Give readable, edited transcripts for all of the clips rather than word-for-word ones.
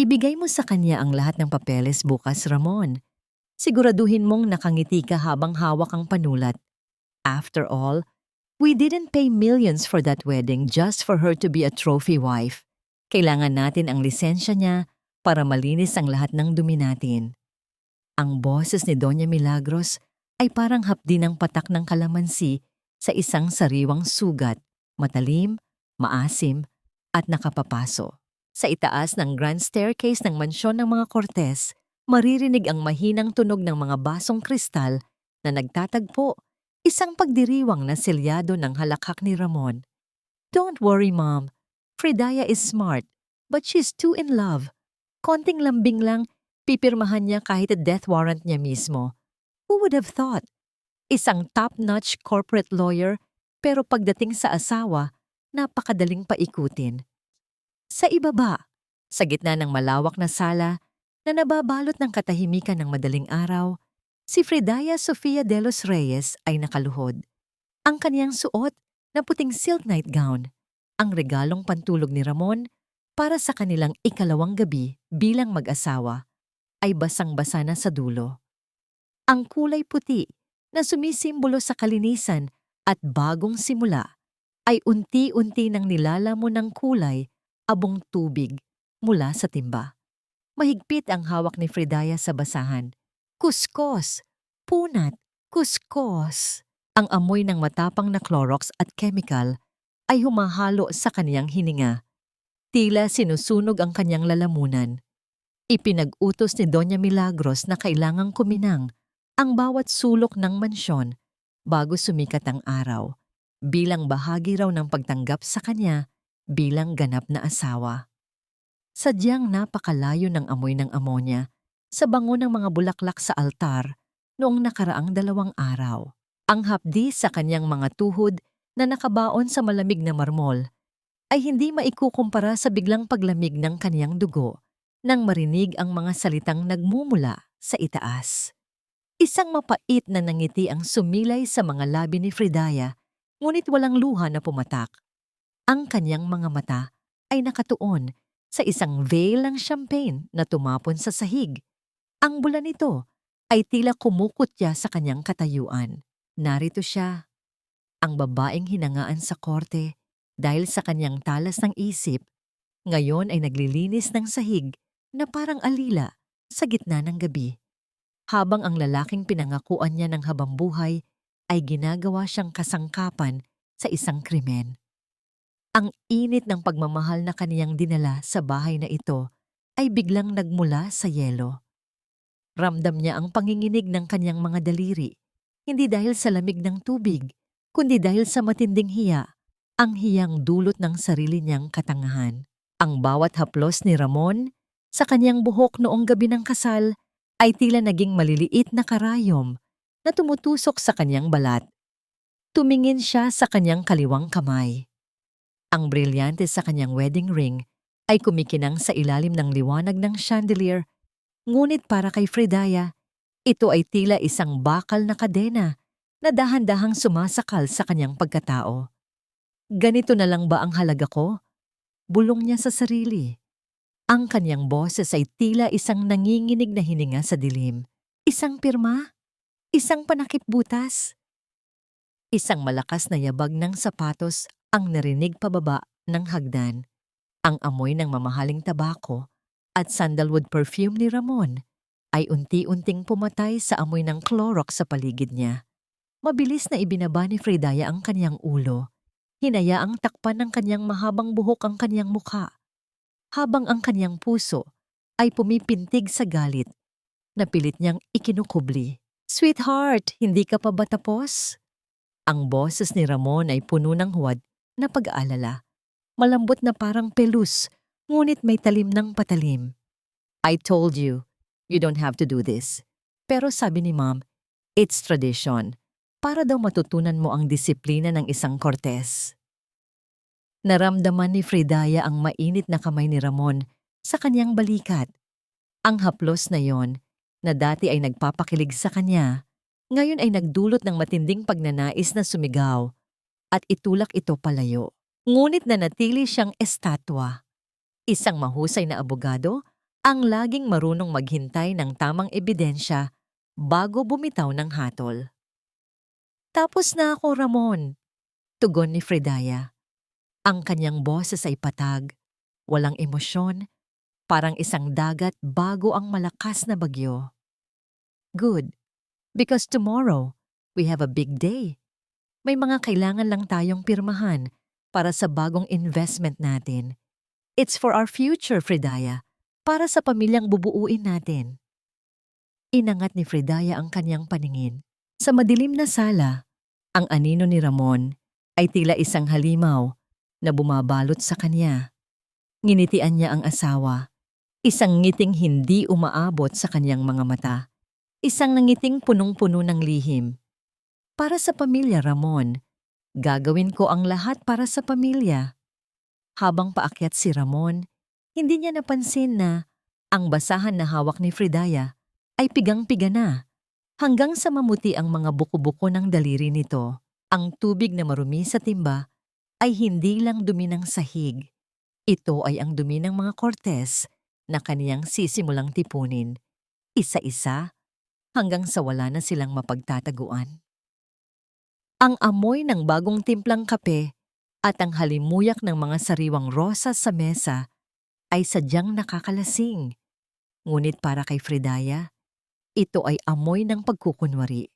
Ibigay mo sa kanya ang lahat ng papeles bukas, Ramon. Siguraduhin mong nakangiti ka habang hawak ang panulat. After all, we didn't pay millions for that wedding just for her to be a trophy wife. Kailangan natin ang lisensya niya para malinis ang lahat ng dumi natin. Ang boses ni Doña Milagros ay parang hapdi ng patak ng kalamansi sa isang sariwang sugat, matalim, maasim, at nakapapaso. Sa itaas ng grand staircase ng mansyon ng mga Cortez, maririnig ang mahinang tunog ng mga basong kristal na nagtatagpo, isang pagdiriwang na selyado ng halakhak ni Ramon. Don't worry, Mom. Fridaya is smart, but she's too in love. Konting lambing lang, pipirmahan niya kahit death warrant niya mismo. Who would have thought? Isang top-notch corporate lawyer, pero pagdating sa asawa, napakadaling paikutin. Sa ibaba, sa gitna ng malawak na sala na nababalot ng katahimikan ng madaling araw, si Fridaya Sofia de los Reyes ay nakaluhod. Ang kaniyang suot na puting silk nightgown, ang regalong pantulog ni Ramon para sa kanilang ikalawang gabi bilang mag-asawa, ay basang-basa na sa dulo. Ang kulay puti na sumisimbolo sa kalinisan at bagong simula ay unti-unti nang nilalamon ng kulay abong tubig mula sa timba. Mahigpit ang hawak ni Fridaya sa basahan. Kuskos, punat, kuskos. Ang amoy ng matapang na Clorox at chemical ay humahalo sa kaniyang hininga. Tila sinusunog ang kanyang lalamunan. Ipinag-utos ni Doña Milagros na kailangang kuminang ang bawat sulok ng mansyon bago sumikat ang araw, bilang bahagi raw ng pagtanggap sa kanya bilang ganap na asawa. Sadyang napakalayo ng amoy ng amonya sa bango ng mga bulaklak sa altar noong nakaraang 2 araw. Ang hapdi sa kanyang mga tuhod na nakabaon sa malamig na marmol ay hindi maikukumpara sa biglang paglamig ng kaniyang dugo nang marinig ang mga salitang nagmumula sa itaas. Isang mapait na nangiti ang sumilay sa mga labi ni Fridaya, ngunit walang luha na pumatak. Ang kanyang mga mata ay nakatuon sa isang veil ng champagne na tumapon sa sahig. Ang bula nito ay tila kumukutya sa kanyang katayuan. Narito siya, ang babaeng hinangaan sa korte dahil sa kanyang talas ng isip, ngayon ay naglilinis ng sahig na parang alila sa gitna ng gabi. Habang ang lalaking pinangakuan niya ng habambuhay ay ginagawa siyang kasangkapan sa isang krimen. Ang init ng pagmamahal na kaniyang dinala sa bahay na ito ay biglang nagmula sa yelo. Ramdam niya ang panginginig ng kaniyang mga daliri, hindi dahil sa lamig ng tubig, kundi dahil sa matinding hiya, ang hiyang dulot ng sarili niyang katangahan. Ang bawat haplos ni Ramon sa kaniyang buhok noong gabi ng kasal ay tila naging maliliit na karayom na tumutusok sa kaniyang balat. Tumingin siya sa kaniyang kaliwang kamay. Ang brilyante sa kanyang wedding ring ay kumikinang sa ilalim ng liwanag ng chandelier, ngunit para kay Fridaya, ito ay tila isang bakal na kadena na dahan-dahang sumasakal sa kanyang pagkatao. Ganito na lang ba ang halaga ko? Bulong niya sa sarili. Ang kanyang boses ay tila isang nanginginig na hininga sa dilim. Isang pirma? Isang panakip butas? Isang malakas na yabag ng sapatos ang narinig pababa ng hagdan. Ang amoy ng mamahaling tabako at sandalwood perfume ni Ramon ay unti-unting pumatay sa amoy ng Clorox sa paligid niya. Mabilis na ibinaba ni Fridaya ang kanyang ulo. Hinayaang takpan ng kanyang mahabang buhok ang kanyang mukha, habang ang kanyang puso ay pumipintig sa galit na pilit niyang ikinukubli. Sweetheart, hindi ka pa ba tapos? Ang boses ni Ramon ay puno ng huwad na pag-aalala. Malambot na parang pelus, ngunit may talim ng patalim. I told you, you don't have to do this. Pero sabi ni Mom, it's tradition. Para daw matutunan mo ang disiplina ng isang Cortez. Naramdaman ni Fridaya ang mainit na kamay ni Ramon sa kanyang balikat. Ang haplos na yon, na dati ay nagpapakilig sa kanya, ngayon ay nagdulot ng matinding pagnanais na sumigaw at itulak ito palayo. Ngunit nanatili siyang estatwa. Isang mahusay na abogado ang laging marunong maghintay ng tamang ebidensya bago bumitaw ng hatol. Tapos na ako, Ramon, tugon ni Fredaya. Ang kanyang boses ay patag, walang emosyon, parang isang dagat bago ang malakas na bagyo. Good, because tomorrow, we have a big day. May mga kailangan lang tayong pirmahan para sa bagong investment natin. It's for our future, Fredaya, para sa pamilyang bubuuin natin. Inangat ni Fredaya ang kanyang paningin. Sa madilim na sala, ang anino ni Ramon ay tila isang halimaw na bumabalot sa kanya. Nginitian niya ang asawa, isang ngiting hindi umaabot sa kanyang mga mata, isang nangiting punong-puno ng lihim. Para sa pamilya, Ramon, gagawin ko ang lahat para sa pamilya. Habang paakyat si Ramon, hindi niya napansin na ang basahan na hawak ni Fredaya ay pigang-piga na, hanggang sa mamuti ang mga buko-buko ng daliri nito. Ang tubig na marumi sa timba ay hindi lang dumi ng sahig. Ito ay ang dumi ng mga kortes na kaniyang sisimulang tipunin, isa-isa, hanggang sa wala na silang mapagtataguan. Ang amoy ng bagong timplang kape at ang halimuyak ng mga sariwang rosas sa mesa ay sadyang nakakalasing. Ngunit para kay Fredaya, ito ay amoy ng pagkukunwari.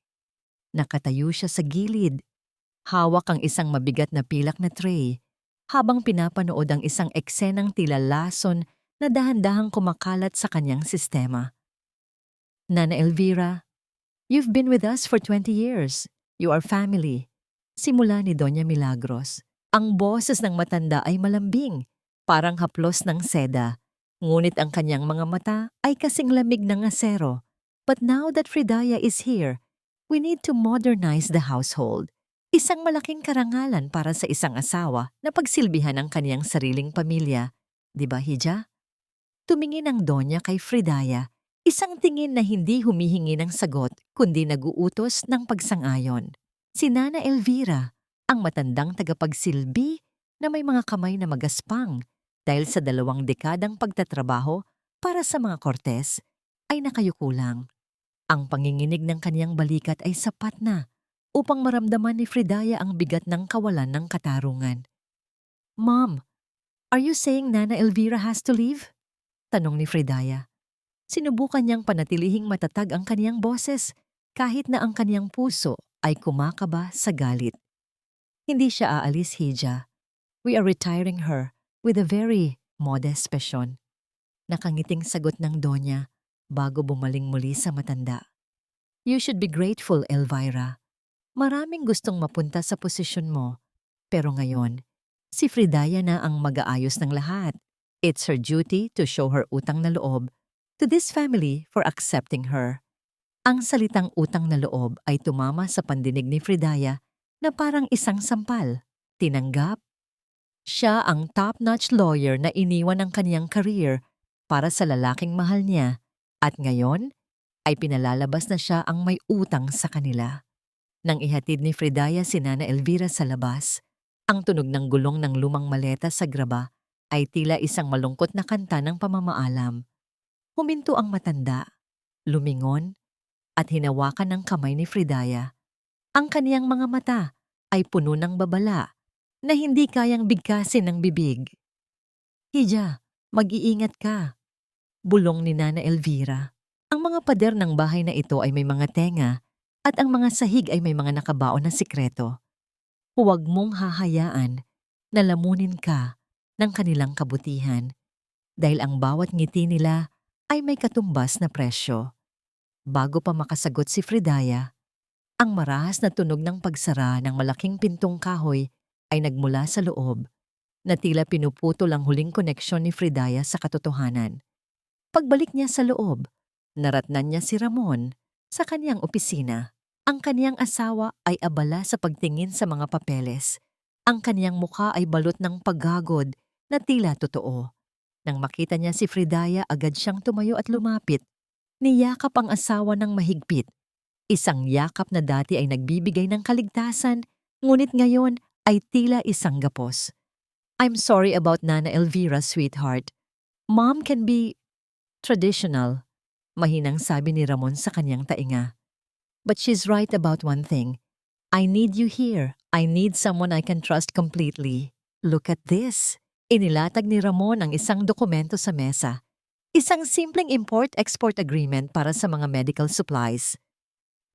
Nakatayo siya sa gilid, hawak ang isang mabigat na pilak na tray, habang pinapanood ang isang eksenang tila lason na dahan-dahang kumakalat sa kanyang sistema. Nana Elvira, you've been with us for 20 years. You are family. Simula ni Doña Milagros. Ang boses ng matanda ay malambing, parang haplos ng seda. Ngunit ang kanyang mga mata ay kasing lamig ng asero. But now that Fredaya is here, we need to modernize the household. Isang malaking karangalan para sa isang asawa na pagsilbihan ang kaniyang sariling pamilya. Di ba, Hija? Tumingin ang Donya kay Fredaya, isang tingin na hindi humihingi ng sagot kundi naguutos ng pagsang-ayon. Si Nana Elvira, ang matandang tagapagsilbi na may mga kamay na magaspang dahil sa 2 dekadang pagtatrabaho para sa mga kortes, ay nakayuko lang. Ang panginginig ng kaniyang balikat ay sapat na upang maramdaman ni Fredaya ang bigat ng kawalan ng katarungan. Mom, are you saying Nana Elvira has to leave? Tanong ni Fredaya. Sinubukan niyang panatilihing matatag ang kaniyang boses kahit na ang kaniyang puso ay kumakaba sa galit. Hindi siya aalis, Hija. We are retiring her with a very modest pension. Nakangiting sagot ng Donya bago bumaling muli sa matanda. You should be grateful, Elvira. Maraming gustong mapunta sa posisyon mo, pero ngayon, si Fredaya na ang mag-aayos ng lahat. It's her duty to show her utang na loob to this family for accepting her. Ang salitang utang na loob ay tumama sa pandinig ni Fredaya na parang isang sampal. Tinanggap. Siya ang top-notch lawyer na iniwan ang kaniyang career para sa lalaking mahal niya at ngayon ay pinalalabas na siya ang may utang sa kanila. Nang ihatid ni Fredaya si Nana Elvira sa labas, ang tunog ng gulong ng lumang maleta sa graba ay tila isang malungkot na kanta ng pamamaalam. Huminto ang matanda, lumingon, at hinawakan ng kamay ni Fredaya. Ang kaniyang mga mata ay puno ng babala na hindi kayang bigkasin ng bibig. Hija, mag-iingat ka, bulong ni Nana Elvira. Ang mga pader ng bahay na ito ay may mga tenga at ang mga sahig ay may mga nakabaon na sikreto. Huwag mong hahayaan na lamunin ka ng kanilang kabutihan dahil ang bawat ngiti nila ay may katumbas na presyo. Bago pa makasagot si Fredaya, ang marahas na tunog ng pagsara ng malaking pintong kahoy ay nagmula sa loob na tila pinuputol ang huling koneksyon ni Fredaya sa katotohanan. Pagbalik niya sa loob, naratnan niya si Ramon sa kaniyang opisina. Ang kaniyang asawa ay abala sa pagtingin sa mga papeles. Ang kaniyang mukha ay balot ng paggagod na tila totoo. Nang makita niya si Fredaya, agad siyang tumayo at lumapit. Niyakap ang asawa ng mahigpit. Isang yakap na dati ay nagbibigay ng kaligtasan, ngunit ngayon ay tila isang gapos. I'm sorry about Nana Elvira, sweetheart. Mom can be Traditional, mahinang sabi ni Ramon sa kanyang tainga. But she's right about one thing. I need you here. I need someone I can trust completely. Look at this. Inilatag ni Ramon ang isang dokumento sa mesa. Isang simpleng import-export agreement para sa mga medical supplies.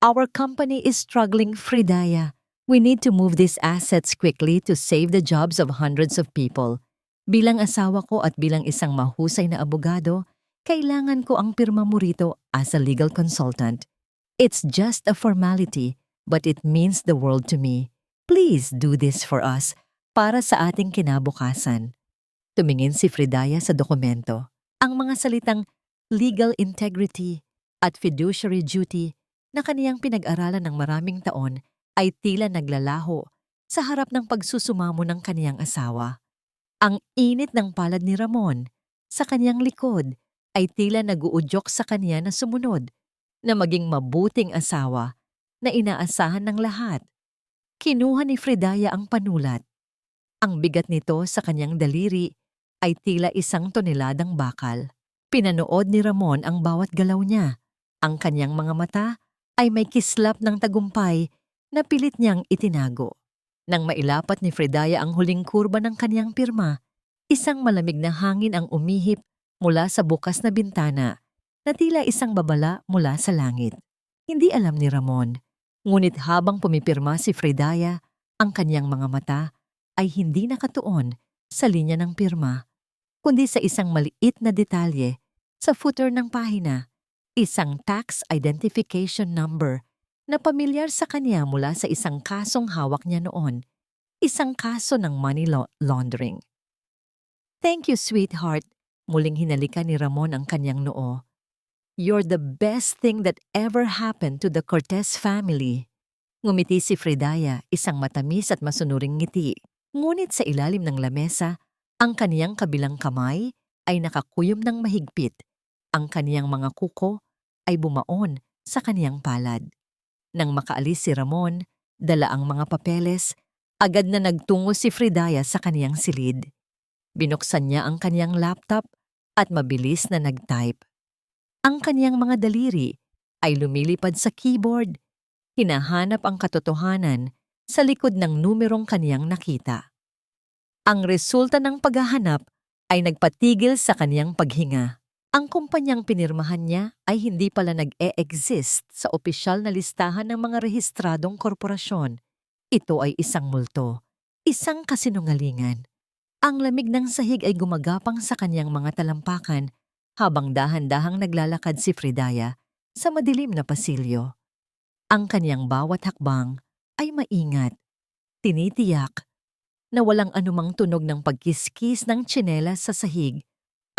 Our company is struggling, Fridaya. We need to move these assets quickly to save the jobs of hundreds of people. Bilang asawa ko at bilang isang mahusay na abogado, kailangan ko ang pirma mo rito as a legal consultant. It's just a formality, but it means the world to me. Please do this for us para sa ating kinabukasan. Tumingin si Fridaya sa dokumento. Ang mga salitang legal integrity at fiduciary duty na kaniyang pinag-aralan ng maraming taon ay tila naglalaho sa harap ng pagsusumamo ng kaniyang asawa. Ang init ng palad ni Ramon sa kaniyang likod ay tila naguudyok sa kaniya na sumunod, na maging mabuting asawa na inaasahan ng lahat. Kinuha ni Fridaya ang panulat. Ang bigat nito sa kanyang daliri ay tila 1 toneladang bakal. Pinanood ni Ramon ang bawat galaw niya. Ang kanyang mga mata ay may kislap ng tagumpay na pilit niyang itinago. Nang mailapat ni Fridaya ang huling kurba ng kanyang pirma, isang malamig na hangin ang umihip mula sa bukas na bintana na tila isang babala mula sa langit. Hindi alam ni Ramon, ngunit habang pumipirma si Fridaya, ang kanyang mga mata ay hindi nakatuon sa linya ng pirma, kundi sa isang maliit na detalye sa footer ng pahina, isang tax identification number na pamilyar sa kanya mula sa isang kasong hawak niya noon, isang kaso ng money laundering. Thank you, sweetheart. Muling hinalikan ni Ramon ang kanyang noo. You're the best thing that ever happened to the Cortez family. Ngumiti si Fridaya, isang matamis at masunuring ngiti. Ngunit sa ilalim ng lamesa, ang kaniyang kabilang kamay ay nakakuyom ng mahigpit. Ang kaniyang mga kuko ay bumaon sa kaniyang palad. Nang makaalis si Ramon, dala ang mga papeles, agad na nagtungo si Fridaya sa kaniyang silid. Binuksan niya ang kaniyang laptop at mabilis na nag-type. Ang kaniyang mga daliri ay lumilipad sa keyboard. Hinahanap ang katotohanan sa likod ng numerong kaniyang nakita. Ang resulta ng paghahanap ay nagpatigil sa kaniyang paghinga. Ang kumpanyang pinirmahan niya ay hindi pala nag-e-exist sa opisyal na listahan ng mga rehistradong korporasyon. Ito ay isang multo, isang kasinungalingan. Ang lamig ng sahig ay gumagapang sa kaniyang mga talampakan habang dahan-dahang naglalakad si Fridaya sa madilim na pasilyo. Ang kaniyang bawat hakbang ay maingat, tinitiyak, na walang anumang tunog ng pagkiskis ng tsinelas sa sahig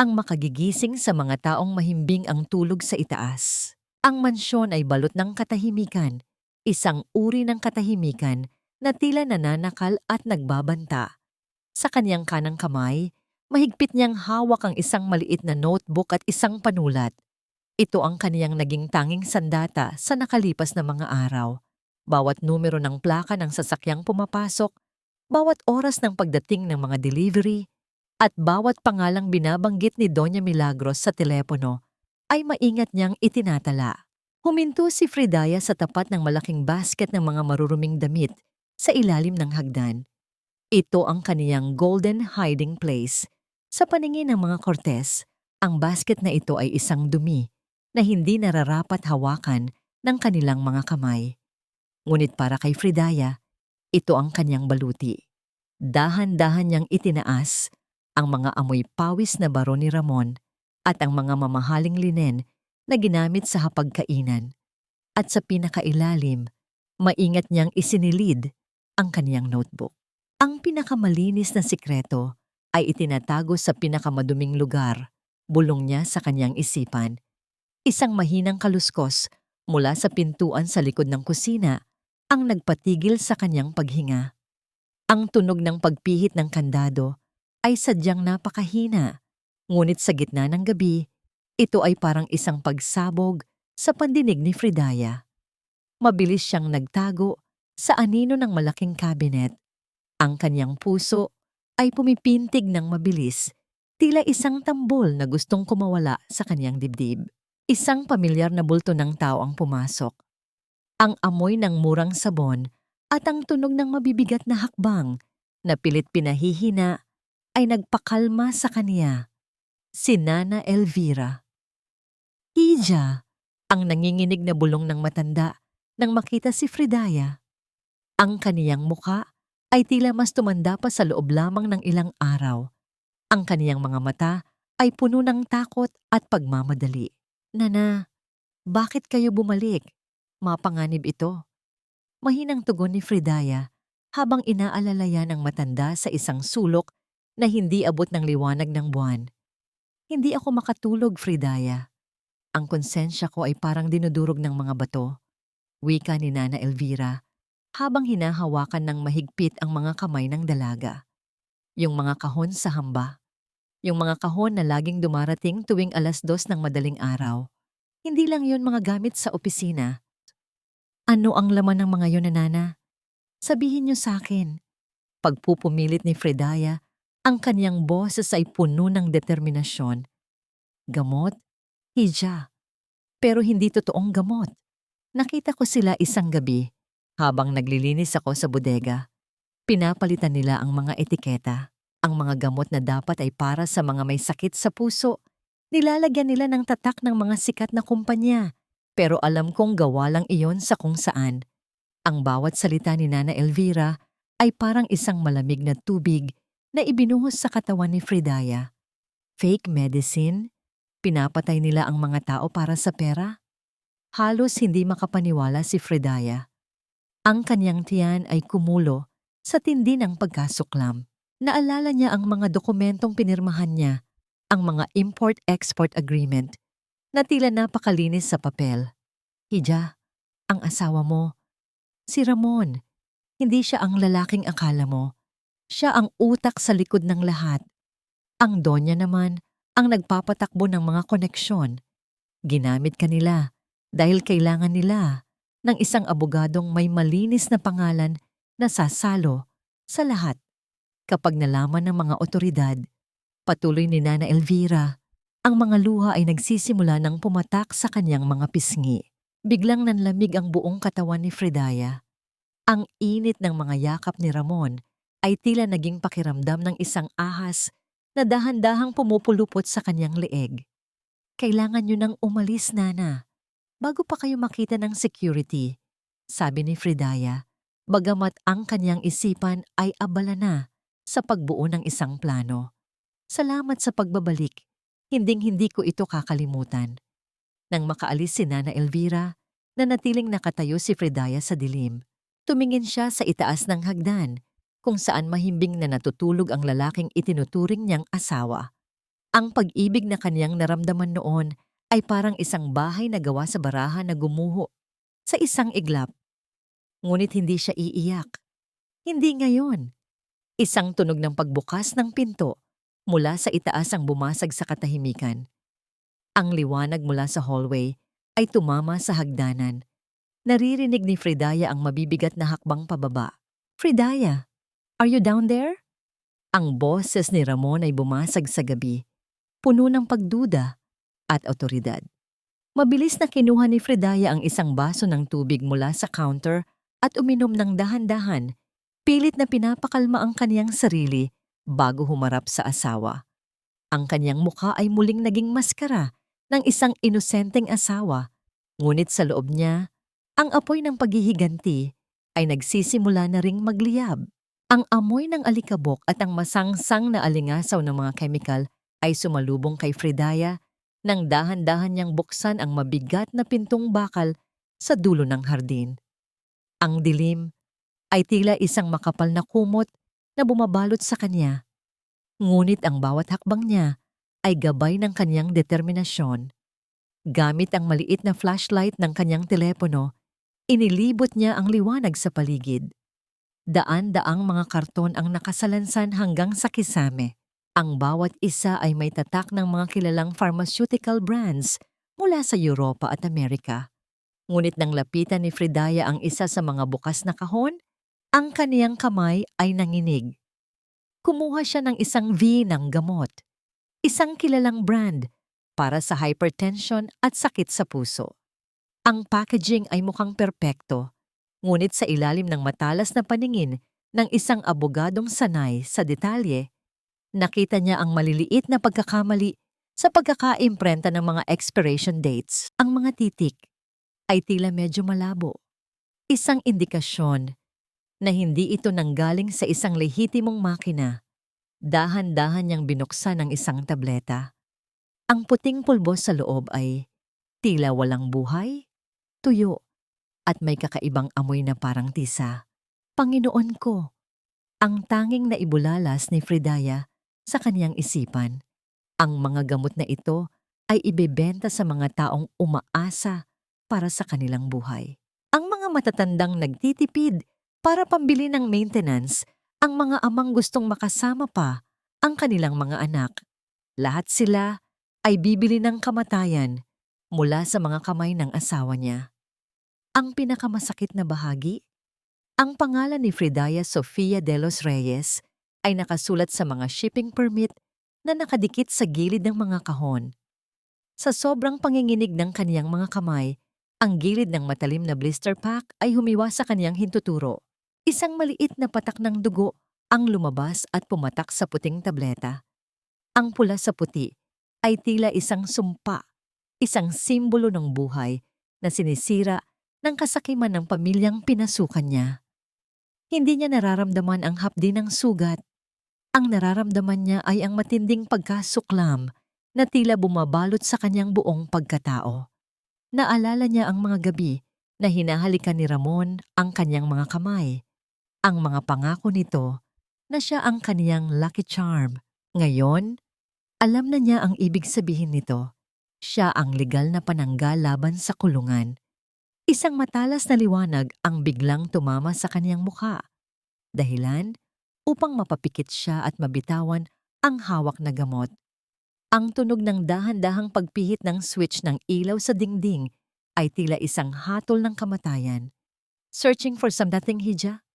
ang makagigising sa mga taong mahimbing ang tulog sa itaas. Ang mansyon ay balot ng katahimikan, isang uri ng katahimikan na tila nananakal at nagbabanta. Sa kaniyang kanang kamay, mahigpit niyang hawak ang isang maliit na notebook at isang panulat. Ito ang kaniyang naging tanging sandata sa nakalipas na mga araw. Bawat numero ng plaka ng sasakyang pumapasok, bawat oras ng pagdating ng mga delivery, at bawat pangalang binabanggit ni Doña Milagros sa telepono ay maingat niyang itinatala. Huminto si Fridaya sa tapat ng malaking basket ng mga maruruming damit sa ilalim ng hagdan. Ito ang kaniyang golden hiding place. Sa paningin ng mga Cortez, ang basket na ito ay isang dumi na hindi nararapat hawakan ng kanilang mga kamay. Ngunit para kay Fridaya, ito ang kanyang baluti. Dahan-dahan niyang itinaas ang mga amoy pawis na baro ni Ramon at ang mga mamahaling linen na ginamit sa hapagkainan. At sa pinakailalim, maingat niyang isinilid ang kaniyang notebook. Ang pinakamalinis na sikreto ay itinatago sa pinakamaduming lugar, bulong niya sa kaniyang isipan. Isang mahinang kaluskos mula sa pintuan sa likod ng kusina ang nagpatigil sa kaniyang paghinga. Ang tunog ng pagpihit ng kandado ay sadyang napakahina, ngunit sa gitna ng gabi, ito ay parang isang pagsabog sa pandinig ni Fridaya. Mabilis siyang nagtago sa anino ng malaking cabinet. Ang kanyang puso ay pumipintig ng mabilis, Tila isang tambol na gustong kumawala sa kanyang dibdib. Isang pamilyar na bulto ng tao ang pumasok. Ang amoy ng murang sabon at ang tunog ng mabibigat na hakbang na pilit pinahihina ay nagpakalma sa kaniya. Si Nana Elvira. Hija, ang nanginginig na bulong ng matanda nang makita si Fridaya. Ang kaniyang muka ay tila mas tumanda pa sa loob lamang ng ilang araw. Ang kaniyang mga mata ay puno ng takot at pagmamadali. Nana, bakit kayo bumalik? Mapanganib ito. Mahinang tugon ni Fridaya habang inaalalayan ang matanda sa isang sulok na hindi abot ng liwanag ng buwan. Hindi ako makatulog, Fridaya. Ang konsensya ko ay parang dinudurog ng mga bato. Wika ni Nana Elvira habang hinahawakan ng mahigpit ang mga kamay ng dalaga. Yung mga kahon sa hamba. Yung mga kahon na laging dumarating tuwing 2:00 ng madaling araw. Hindi lang yun mga gamit sa opisina. Ano ang laman ng mga yun, Nana? Sabihin niyo sa akin. Pagpupumilit ni Fridaya, ang kanyang boses ay puno ng determinasyon. Gamot? Hija. Pero hindi totoong gamot. Nakita ko sila isang gabi habang naglilinis ako sa bodega. Pinapalitan nila ang mga etiketa. Ang mga gamot na dapat ay para sa mga may sakit sa puso. Nilalagyan nila ng tatak ng mga sikat na kumpanya. Pero alam kong gawa lang iyon sa kung saan. Ang bawat salita ni Nana Elvira ay parang isang malamig na tubig na ibinuhos sa katawan ni Fridaya. Fake medicine? Pinapatay nila ang mga tao para sa pera? Halos hindi makapaniwala si Fridaya. Ang kanyang tiyan ay kumulo sa tindi ng pagkasuklam. Naalala niya ang mga dokumentong pinirmahan niya, ang mga import-export agreement, na tila napakalinis sa papel. Hija, ang asawa mo, si Ramon, hindi siya ang lalaking akala mo. Siya ang utak sa likod ng lahat. Ang Donya naman ang nagpapatakbo ng mga koneksyon. Ginamit kanila dahil kailangan nila ng isang abogadong may malinis na pangalan na sasalo sa lahat. Kapag nalaman ng mga otoridad, patuloy ni Nana Elvira, ang mga luha ay nagsisimula ng pumatak sa kanyang mga pisngi. Biglang nanlamig ang buong katawan ni Fridaya. Ang init ng mga yakap ni Ramon ay tila naging pakiramdam ng isang ahas na dahan-dahang pumupulupot sa kanyang leeg. Kailangan niyo nang umalis, Nana, bago pa kayo makita ng security, sabi ni Fridaya, bagamat ang kanyang isipan ay abala na sa pagbuo ng isang plano. Salamat sa pagbabalik. Hinding-hindi ko ito kakalimutan. Nang makaalis si Nana Elvira, nanatiling nakatayo si Fridaya sa dilim. Tumingin siya sa itaas ng hagdan, kung saan mahimbing na natutulog ang lalaking itinuturing niyang asawa. Ang pag-ibig na kaniyang naramdaman noon ay parang isang bahay na gawa sa baraha na gumuho sa isang iglap. Ngunit hindi siya iiyak. Hindi ngayon. Isang tunog ng pagbukas ng pinto mula sa itaas ang bumasag sa katahimikan. Ang liwanag mula sa hallway ay tumama sa hagdanan. Naririnig ni Fridaya ang mabibigat na hakbang pababa. Fridaya, are you down there? Ang boses ni Ramon ay bumasag sa gabi, puno ng pagduda at otoridad. Mabilis na kinuha ni Fridaya ang isang baso ng tubig mula sa counter at uminom ng dahan-dahan. Pilit na pinapakalma ang kaniyang sarili bago humarap sa asawa. Ang kaniyang mukha ay muling naging maskara ng isang inosenteng asawa, ngunit sa loob niya, ang apoy ng paghihiganti ay nagsisimula na ring magliyab. Ang amoy ng alikabok at ang masangsang na alingasaw ng mga kemikal ay sumalubong kay Fridaya nang dahan-dahan niyang buksan ang mabigat na pintong bakal sa dulo ng hardin. Ang dilim ay tila isang makapal na kumot na bumabalot sa kanya. Ngunit ang bawat hakbang niya ay gabay ng kanyang determinasyon. Gamit ang maliit na flashlight ng kanyang telepono, inilibot niya ang liwanag sa paligid. Daan-daang mga karton ang nakasalansan hanggang sa kisame. Ang bawat isa ay may tatak ng mga kilalang pharmaceutical brands mula sa Europa at Amerika. Ngunit nang lapitan ni Fridaya ang isa sa mga bukas na kahon, ang kaniyang kamay ay nanginig. Kumuha siya ng isang V ng gamot. isang kilalang brand para sa hypertension at sakit sa puso. Ang packaging ay mukhang perpekto, ngunit sa ilalim ng matalas na paningin ng isang abogadong sanay sa detalye, nakita niya ang maliliit na pagkakamali sa pagkakaimprenta ng mga expiration dates. Ang mga titik ay tila medyo malabo. Isang indikasyon na hindi ito nanggaling sa isang lehitimong makina. Dahan-dahan niyang binuksan ang isang tableta. Ang puting pulbos sa loob ay tila walang buhay, tuyo, at may kakaibang amoy na parang tisa. Panginoon ko, ang tanging naibulalas ni Fridaya sa kaniyang isipan. Ang mga gamot na ito ay ibebenta sa mga taong umaasa para sa kanilang buhay. Ang mga matatandang nagtitipid para pambili ng maintenance, ang mga amang gustong makasama pa ang kanilang mga anak. Lahat sila ay bibili ng kamatayan mula sa mga kamay ng asawa niya. Ang pinakamasakit na bahagi, ang pangalan ni Fridaya Sofia de los Reyes ay nakasulat sa mga shipping permit na nakadikit sa gilid ng mga kahon. Sa sobrang panginginig ng kaniyang mga kamay, ang gilid ng matalim na blister pack ay humiwa sa kaniyang hintuturo. Isang maliit na patak ng dugo ang lumabas at pumatak sa puting tableta. Ang pula sa puti ay tila isang sumpa, isang simbolo ng buhay na sinisira ng kasakiman ng pamilyang pinasukan niya. Hindi niya nararamdaman ang hapdi ng sugat. Ang nararamdaman niya ay ang matinding pagkasuklam na tila bumabalot sa kanyang buong pagkatao. Naalala niya ang mga gabi na hinahalikan ni Ramon ang kanyang mga kamay. Ang mga pangako nito na siya ang kaniyang lucky charm. Ngayon, alam na niya ang ibig sabihin nito. Siya ang legal na pananggal laban sa kulungan. Isang matalas na liwanag ang biglang tumama sa kaniyang mukha. Dahilan upang mapapikit siya at mabitawan ang hawak na gamot. Ang tunog ng dahan-dahang pagpihit ng switch ng ilaw sa dingding ay tila isang hatol ng kamatayan. Searching for something, Hija?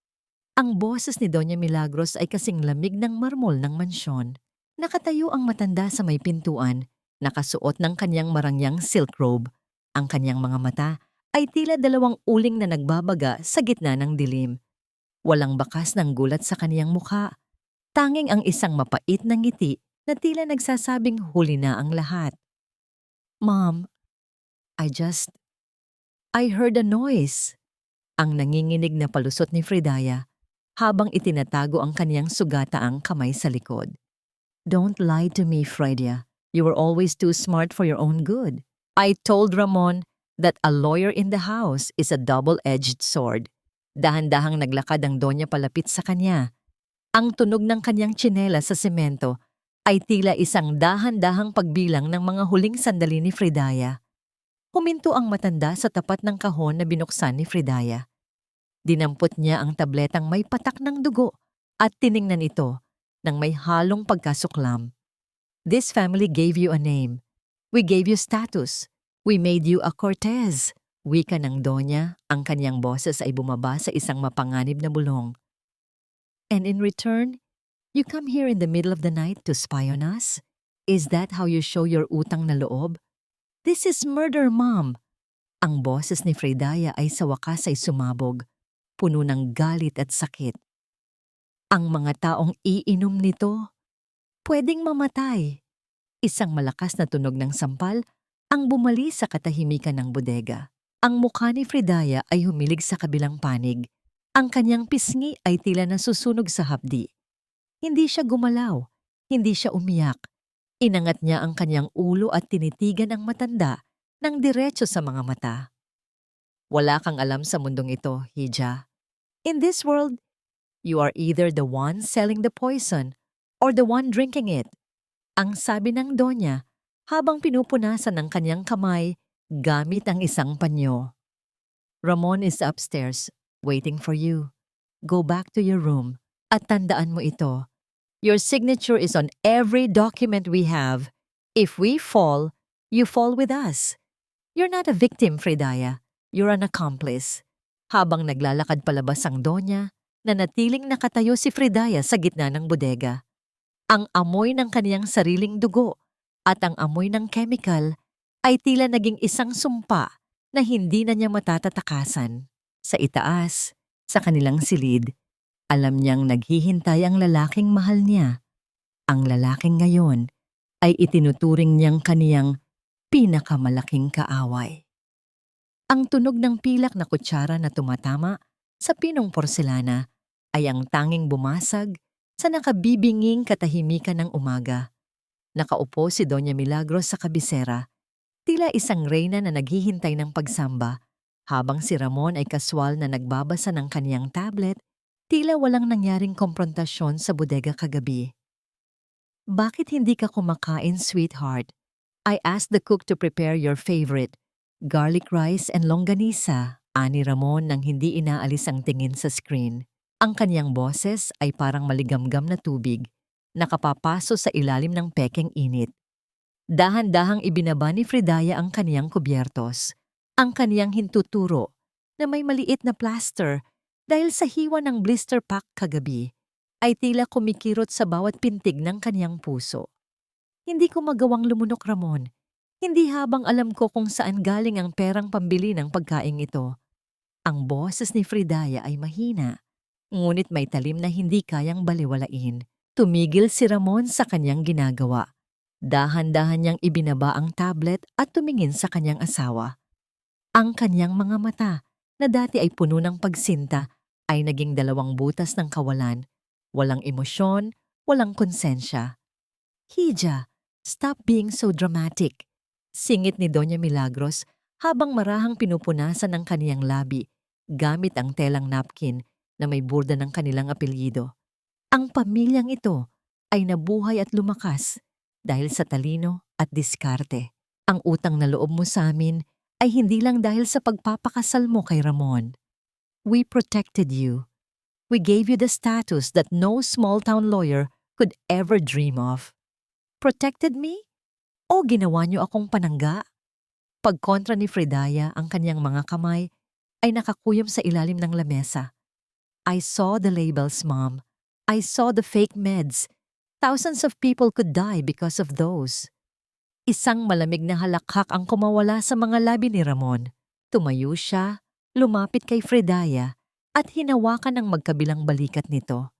Ang boses ni Doña Milagros ay kasing lamig ng marmol ng mansyon. Nakatayo ang matanda sa may pintuan, nakasuot ng kanyang marangyang silk robe. Ang kanyang mga mata ay tila dalawang uling na nagbabaga sa gitna ng dilim. Walang bakas ng gulat sa kaniyang mukha. Tanging ang isang mapait na ngiti na tila nagsasabing huli na ang lahat. Mom, I heard a noise. Ang nanginginig na palusot ni Fridaya habang itinatago ang kaniyang sugataang kamay sa likod. Don't lie to me, Fredia. You were always too smart for your own good. I told Ramon that a lawyer in the house is a double-edged sword. Dahan-dahang naglakad ang Donya palapit sa kanya. Ang tunog ng kanyang tsinela sa semento ay tila isang dahan-dahang pagbilang ng mga huling sandali ni Fridaya. Huminto ang matanda sa tapat ng kahon na binuksan ni Fridaya. Dinampot niya ang tabletang may patak ng dugo at tiningnan ito ng may halong pagkasuklam. This family gave you a name. We gave you status. We made you a Cortez. Wika ng Donya, ang kanyang boses ay bumaba sa isang mapanganib na bulong. And in return, you come here in the middle of the night to spy on us? Is that how you show your utang na loob? This is murder, Mom. Ang boses ni Fridaya ay sa wakas ay sumabog, puno ng galit at sakit. Ang mga taong iinom nito, pwedeng mamatay. Isang malakas na tunog ng sampal ang bumali sa katahimikan ng bodega. Ang mukha ni Fridaya ay humilig sa kabilang panig. Ang kanyang pisngi ay tila nasusunog sa hapdi. Hindi siya gumalaw, hindi siya umiyak. Inangat niya ang kanyang ulo at tinitigan ang matanda ng diretso sa mga mata. Wala kang alam sa mundong ito, Hija. In this world, you are either the one selling the poison or the one drinking it. Ang sabi ng Donya habang pinupunasan ng kanyang kamay gamit ang isang panyo. Ramon is upstairs, waiting for you. Go back to your room at tandaan mo ito. Your signature is on every document we have. If we fall, you fall with us. You're not a victim, Fridaya. You're an accomplice. Habang naglalakad palabas ang Donya, nanatiling nakatayo si Fridaya sa gitna ng bodega. Ang amoy ng kaniyang sariling dugo at ang amoy ng chemical ay tila naging isang sumpa na hindi na niya matatatakasan. Sa itaas, sa kanilang silid, alam niyang naghihintay ang lalaking mahal niya. Ang lalaking ngayon ay itinuturing niyang kaniyang pinakamalaking kaaway. Ang tunog ng pilak na kutsara na tumatama sa pinong porselana ay ang tanging bumasag sa nakabibinging katahimikan ng umaga. Nakaupo si Doña Milagros sa kabisera, tila isang reyna na naghihintay ng pagsamba, habang si Ramon ay kaswal na nagbabasa ng kaniyang tablet, tila walang nangyaring komprontasyon sa bodega kagabi. "Bakit hindi ka kumakain, sweetheart? I asked the cook to prepare your favorite, garlic rice and longganisa," ani Ramon nang hindi inaalis ang tingin sa screen. Ang kaniyang boses ay parang maligamgam na tubig, nakapapaso sa ilalim ng pekeng init. Dahan-dahang ibinaba ni Fridaya ang kaniyang kubyertos, ang kaniyang hintuturo na may maliit na plaster dahil sa hiwa ng blister pack kagabi ay tila kumikirot sa bawat pintig ng kaniyang puso. "Hindi ko magawang lumunok, Ramon. Hindi habang alam ko kung saan galing ang perang pambili ng pagkaing ito." Ang boses ni Fridaya ay mahina, ngunit may talim na hindi kayang baliwalain. Tumigil si Ramon sa kanyang ginagawa. Dahan-dahan niyang ibinaba ang tablet at tumingin sa kanyang asawa. Ang kanyang mga mata, na dati ay puno ng pagsinta, ay naging dalawang butas ng kawalan. Walang emosyon, walang konsensya. "Hija, stop being so dramatic," singit ni Doña Milagros habang marahang pinupunasan ang kaniyang labi gamit ang telang napkin na may burda ng kanilang apelyido. Ang pamilyang ito ay nabuhay at lumakas dahil sa talino at diskarte. Ang utang na loob mo sa amin ay hindi lang dahil sa pagpapakasal mo kay Ramon. We protected you. We gave you the status that no small-town lawyer could ever dream of. Protected me? O ginawa niyo akong panangga? Pagkontra ni Fridaya, ang kanyang mga kamay ay nakakuyom sa ilalim ng lamesa. "I saw the labels, Mom. I saw the fake meds. Thousands of people could die because of those." Isang malamig na halakhak ang kumawala sa mga labi ni Ramon. Tumayo siya, lumapit kay Fridaya at hinawakan ang magkabilang balikat nito.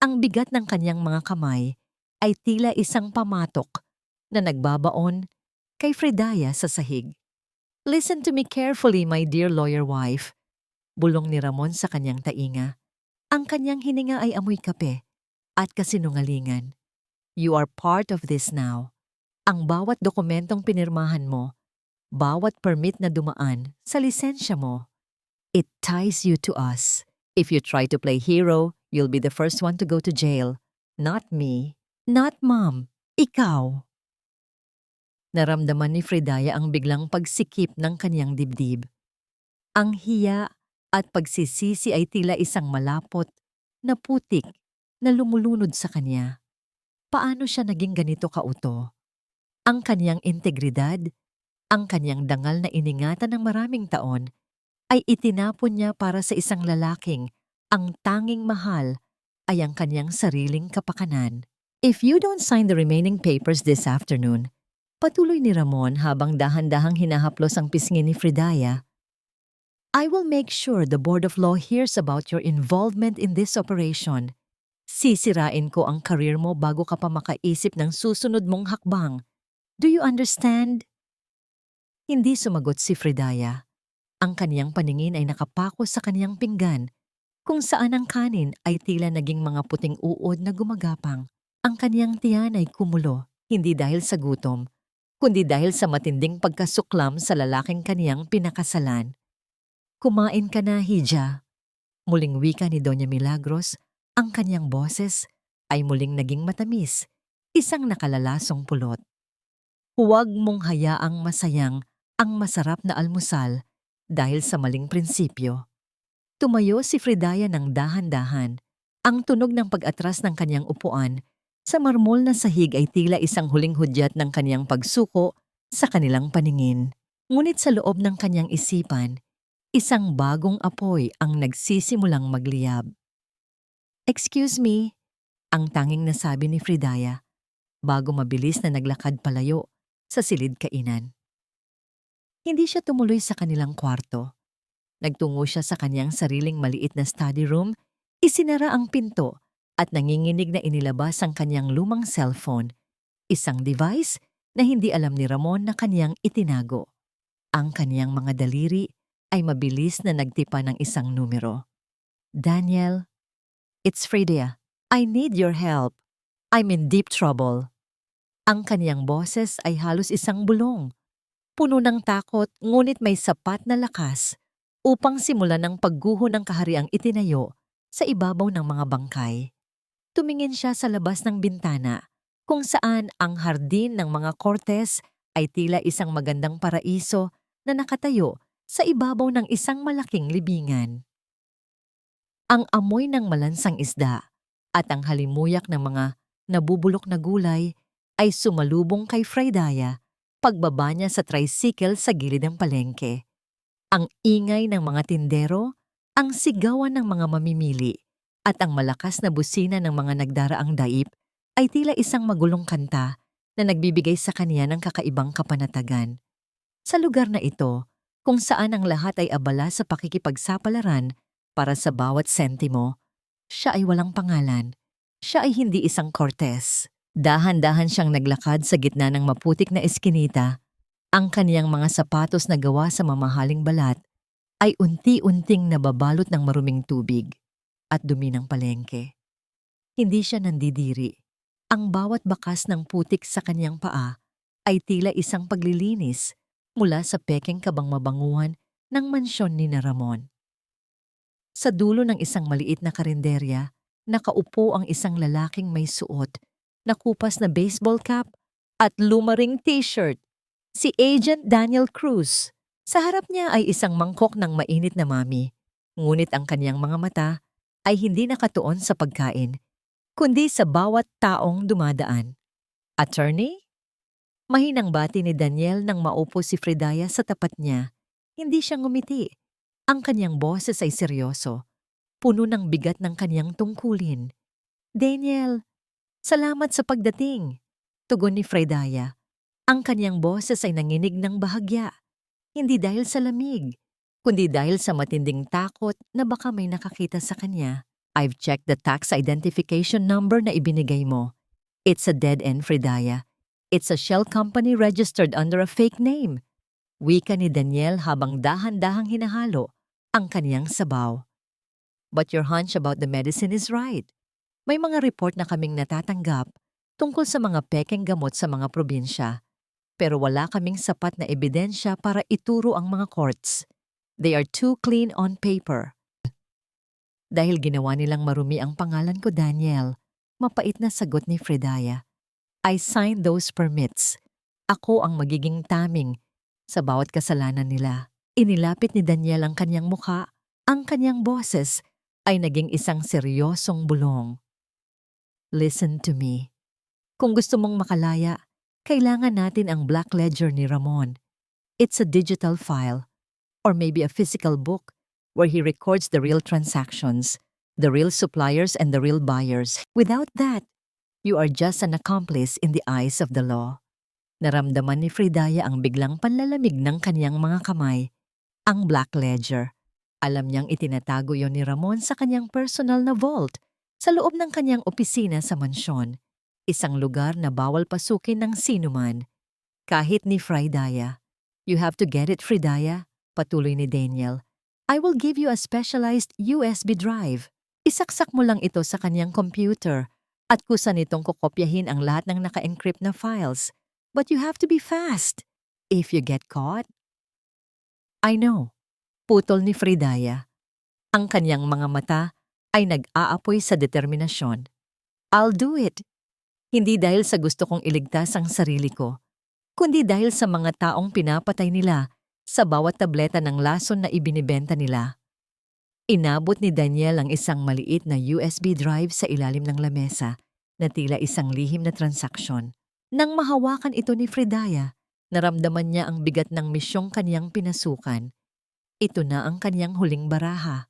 Ang bigat ng kanyang mga kamay ay tila isang pamatok na nagbabaon kay Fridaya sa sahig. "Listen to me carefully, my dear lawyer wife," bulong ni Ramon sa kanyang tainga. Ang kanyang hininga ay amoy kape at kasinungalingan. "You are part of this now. Ang bawat dokumentong pinirmahan mo, bawat permit na dumaan sa lisensya mo, it ties you to us. If you try to play hero, you'll be the first one to go to jail. Not me. Not Mom. Ikaw." Naramdaman ni Fridaya ang biglang pagsikip ng kanyang dibdib. Ang hiya at pagsisisi ay tila isang malapot na putik na lumulunod sa kanya. Paano siya naging ganito kauto? Ang kanyang integridad, ang kanyang dangal na iningatan ng maraming taon, ay itinapon niya para sa isang lalaking ang tanging mahal ay ang kanyang sariling kapakanan. "If you don't sign the remaining papers this afternoon," patuloy ni Ramon habang dahan-dahang hinahaplos ang pisngi ni Fridaya, "I will make sure the Board of Law hears about your involvement in this operation. Sisirain ko ang karir mo bago ka pa makaisip ng susunod mong hakbang. Do you understand?" Hindi sumagot si Fridaya. Ang kaniyang paningin ay nakapako sa kaniyang pinggan, kung saan ang kanin ay tila naging mga puting uod na gumagapang. Ang kaniyang tiyan ay kumulo, hindi dahil sa gutom, kundi dahil sa matinding pagkasuklam sa lalaking kaniyang pinakasalan. "Kumain ka na, Hija," muling wika ni Doña Milagros. Ang kaniyang boses ay muling naging matamis, isang nakalalasong pulot. "Huwag mong hayaang masayang ang masarap na almusal dahil sa maling prinsipyo." Tumayo si Fridaya ng dahan-dahan. Ang tunog ng pag-atras ng kanyang upuan sa marmol na sahig ay tila isang huling hudyat ng kanyang pagsuko sa kanilang paningin. Ngunit sa loob ng kanyang isipan, isang bagong apoy ang nagsisimulang magliyab. "Excuse me, Ang tanging nasabi ni Fridaya bago mabilis na naglakad palayo sa silid kainan. Hindi siya tumuloy sa kanilang kwarto. Nagtungo siya sa kanyang sariling maliit na study room, isinara ang pinto at nanginginig na inilabas ang kanyang lumang cellphone, isang device na hindi alam ni Ramon na kanyang itinago. Ang kanyang mga daliri ay mabilis na nagtipa ng isang numero. Daniel, it's Fredia. I need your help. I'm in deep trouble. Ang kanyang boses ay halos isang bulong. Puno ng takot ngunit may sapat na lakas upang simulan ng pagguho ng kahariang itinayo sa ibabaw ng mga bangkay. Tumingin siya sa labas ng bintana kung saan ang hardin ng mga Cortez ay tila isang magandang paraiso na nakatayo sa ibabaw ng isang malaking libingan. Ang amoy ng malansang isda at ang halimuyak ng mga nabubulok na gulay ay sumalubong kay Fridaya pagbaba niya sa tricycle sa gilid ng palengke. Ang ingay ng mga tindero, ang sigawan ng mga mamimili, at ang malakas na busina ng mga nagdaraang daip ay tila isang magulong kanta na nagbibigay sa kanya ng kakaibang kapanatagan. Sa lugar na ito, kung saan ang lahat ay abala sa pakikipagsapalaran para sa bawat sentimo, siya ay walang pangalan. Siya ay hindi isang Cortez. Dahan-dahan siyang naglakad sa gitna ng maputik na eskinita. Ang kaniyang mga sapatos na gawa sa mamahaling balat ay unti-unting nababalot ng maruming tubig at dumi ng palengke. Hindi siya nandidiri. Ang bawat bakas ng putik sa kanyang paa ay tila isang paglilinis mula sa pekeng kabang-mabanguhan ng mansyon ni Ramon. Sa dulo ng isang maliit na karinderya, nakaupo ang isang lalaking may suot na kupas na baseball cap at lumaring t-shirt, si Agent Daniel Cruz. Sa harap niya ay isang mangkok ng mainit na mami, ngunit ang kanyang mga mata ay hindi nakatuon sa pagkain, kundi sa bawat taong dumadaan. Attorney? Mahinang bati ni Daniel nang maupo si Fridaya sa tapat niya. Hindi siya ngumiti. Ang kanyang boses ay seryoso, puno ng bigat ng kanyang tungkulin. Daniel, salamat sa pagdating, tugon ni Fridaya. Ang kanyang boses ay nanginig ng bahagya, hindi dahil sa lamig, kundi dahil sa matinding takot na baka may nakakita sa kanya. I've checked the tax identification number na ibinigay mo. It's a dead end, Fridaya. It's a shell company registered under a fake name. Wika ni Daniel habang dahan-dahang hinahalo ang kaniyang sabaw. But your hunch about the medicine is right. May mga report na kaming natatanggap tungkol sa mga pekeng gamot sa mga probinsya, pero wala kaming sapat na ebidensya para ituro ang mga courts. They are too clean on paper. Dahil ginawa nilang marumi ang pangalan ko, Daniel, mapait na sagot ni Fridaya. I signed those permits. Ako ang magiging taming sa bawat kasalanan nila. Inilapit ni Daniel ang kanyang mukha. Ang kanyang boses ay naging isang seryosong bulong. Listen to me. Kung gusto mong makalaya, kailangan natin ang black ledger ni Ramon. It's a digital file, or maybe a physical book, where he records the real transactions, the real suppliers and the real buyers. Without that, you are just an accomplice in the eyes of the law. Naramdaman ni Fridaya ang biglang panlalamig ng kaniyang mga kamay. Ang black ledger. Alam niyang itinatago yon ni Ramon sa kanyang personal na vault, sa loob ng kanyang opisina sa mansyon, isang lugar na bawal pasukin ng sinuman, kahit ni Fridaya. You have to get it, Fridaya, patuloy ni Daniel. I will give you a specialized USB drive. Isaksak mo lang ito sa kanyang computer at kusa nitong kokopyahin ang lahat ng naka-encrypt na files. But you have to be fast. If you get caught... I know, putol ni Fridaya. Ang kanyang mga mata ay nag-aapoy sa determinasyon. I'll do it. Hindi dahil sa gusto kong iligtas ang sarili ko, kundi dahil sa mga taong pinapatay nila sa bawat tableta ng lason na ibinibenta nila. Inabot ni Daniel ang isang maliit na USB drive sa ilalim ng lamesa na tila isang lihim na transaksyon. Nang mahawakan ito ni Fridaya, naramdaman niya ang bigat ng misyong kaniyang pinasukan. Ito na ang kaniyang huling baraha.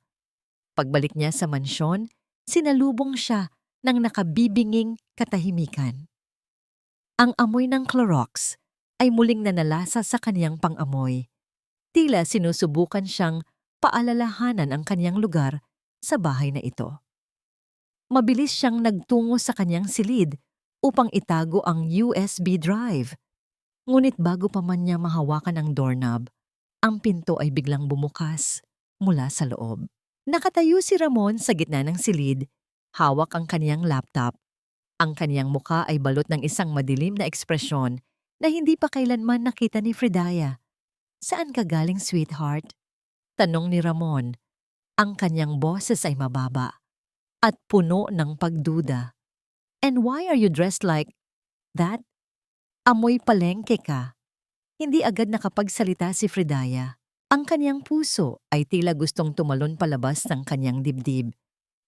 Pagbalik niya sa mansyon, sinalubong siya ng nakabibinging katahimikan. Ang amoy ng Clorox ay muling nanalasa sa kaniyang pang-amoy. Tila sinusubukan siyang paalalahanan ang kaniyang lugar sa bahay na ito. Mabilis siyang nagtungo sa kaniyang silid upang itago ang USB drive. Ngunit bago pa man niya mahawakan ang doorknob, ang pinto ay biglang bumukas mula sa loob. Nakatayo si Ramon sa gitna ng silid, hawak ang kaniyang laptop. Ang kaniyang muka ay balot ng isang madilim na ekspresyon na hindi pa kailanman nakita ni Fridaya. "Saan ka galing, sweetheart?" tanong ni Ramon. Ang kaniyang boses ay mababa at puno ng pagduda. "And why are you dressed like that? Amoy palengke ka." Hindi agad nakapagsalita si Fridaya. Ang kaniyang puso ay tila gustong tumalon palabas ng kaniyang dibdib.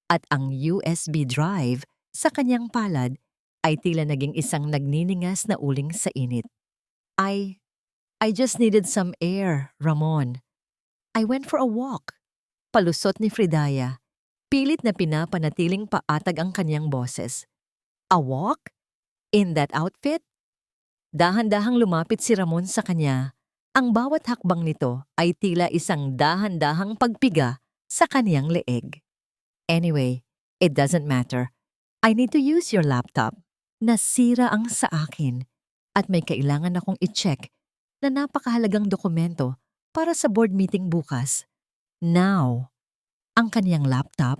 At ang USB drive sa kaniyang palad ay tila naging isang nagniningas na uling sa init. I just needed some air, Ramon. I went for a walk." Palusot ni Fridaya. Pilit na pinapanatiling paatag ang kaniyang boses. "A walk? In that outfit?" Dahan-dahang lumapit si Ramon sa kanya. Ang bawat hakbang nito ay tila isang dahan-dahang pagpiga sa kaniyang leeg. "Anyway, it doesn't matter. I need to use your laptop. Nasira ang sa akin at may kailangan akong i-check na napakahalagang dokumento para sa board meeting bukas. Now." Ang kaniyang laptop,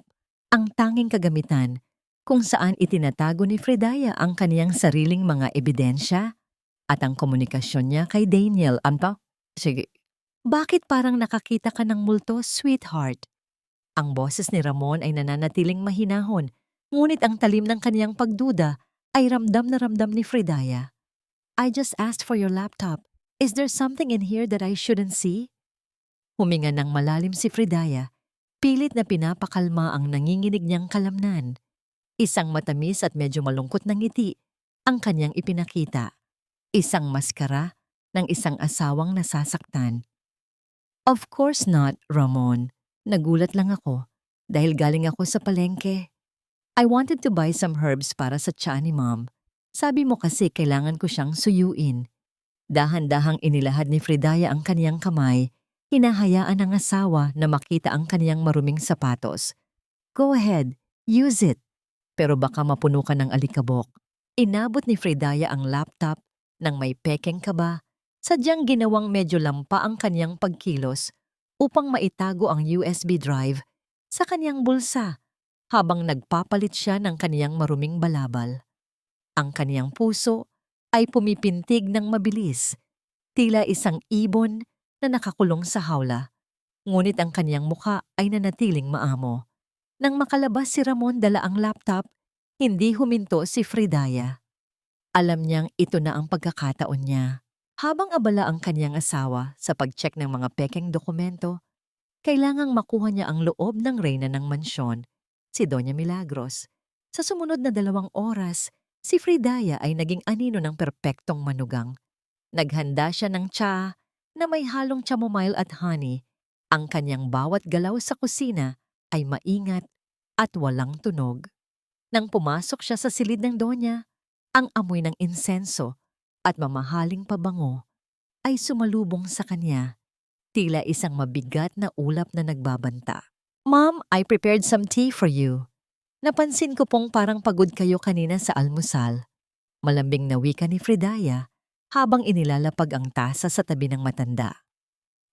ang tanging kagamitan kung saan itinatago ni Fridaya ang kaniyang sariling mga ebidensya at ang komunikasyon niya kay Daniel. Sige. "Bakit parang nakakita ka ng multo, sweetheart?" Ang boses ni Ramon ay nananatiling mahinahon, ngunit ang talim ng kaniyang pagduda ay ramdam na ramdam ni Fridaya. "I just asked for your laptop. Is there something in here that I shouldn't see?" Huminga ng malalim si Fridaya, pilit na pinapakalma ang nanginginig niyang kalamnan. Isang matamis at medyo malungkot na ngiti ang kaniyang ipinakita. Isang maskara ng isang asawang nasasaktan. "Of course not, Ramon. Nagulat lang ako dahil galing ako sa palengke. I wanted to buy some herbs para sa tiyan ni Mom. Sabi mo kasi kailangan ko siyang suyuin." Dahan-dahang inilahad ni Fridaya ang kaniyang kamay, hinahayaan ng asawa na makita ang kaniyang maruming sapatos. "Go ahead, use it. Pero baka mapuno ka ng alikabok." Inabot ni Fridaya ang laptop nang may pekeng kaba, sadyang ginawang medyo lampa ang kaniyang pagkilos upang maitago ang USB drive sa kaniyang bulsa habang nagpapalit siya ng kaniyang maruming balabal. Ang kaniyang puso ay pumipintig ng mabilis, tila isang ibon na nakakulong sa hawla. Ngunit ang kaniyang mukha ay nanatiling maamo. Nang makalabas si Ramon dala ang laptop, hindi huminto si Fridaya. Alam niyang ito na ang pagkakataon niya. Habang abala ang kaniyang asawa sa pag-check ng mga pekeng dokumento, kailangang makuha niya ang loob ng reyna ng mansyon, si Doña Milagros. Sa sumunod na 2 oras, si Fridaya ay naging anino ng perpektong manugang. Naghanda siya ng tsa na may halong chamomile at honey. Ang kanyang bawat galaw sa kusina ay maingat at walang tunog. Nang pumasok siya sa silid ng Donya, ang amoy ng insenso at mamahaling pabango ay sumalubong sa kanya, tila isang mabigat na ulap na nagbabanta. "Mom, I prepared some tea for you. Napansin ko pong parang pagod kayo kanina sa almusal." Malambing na wika ni Fridaya habang inilalapag ang tasa sa tabi ng matanda.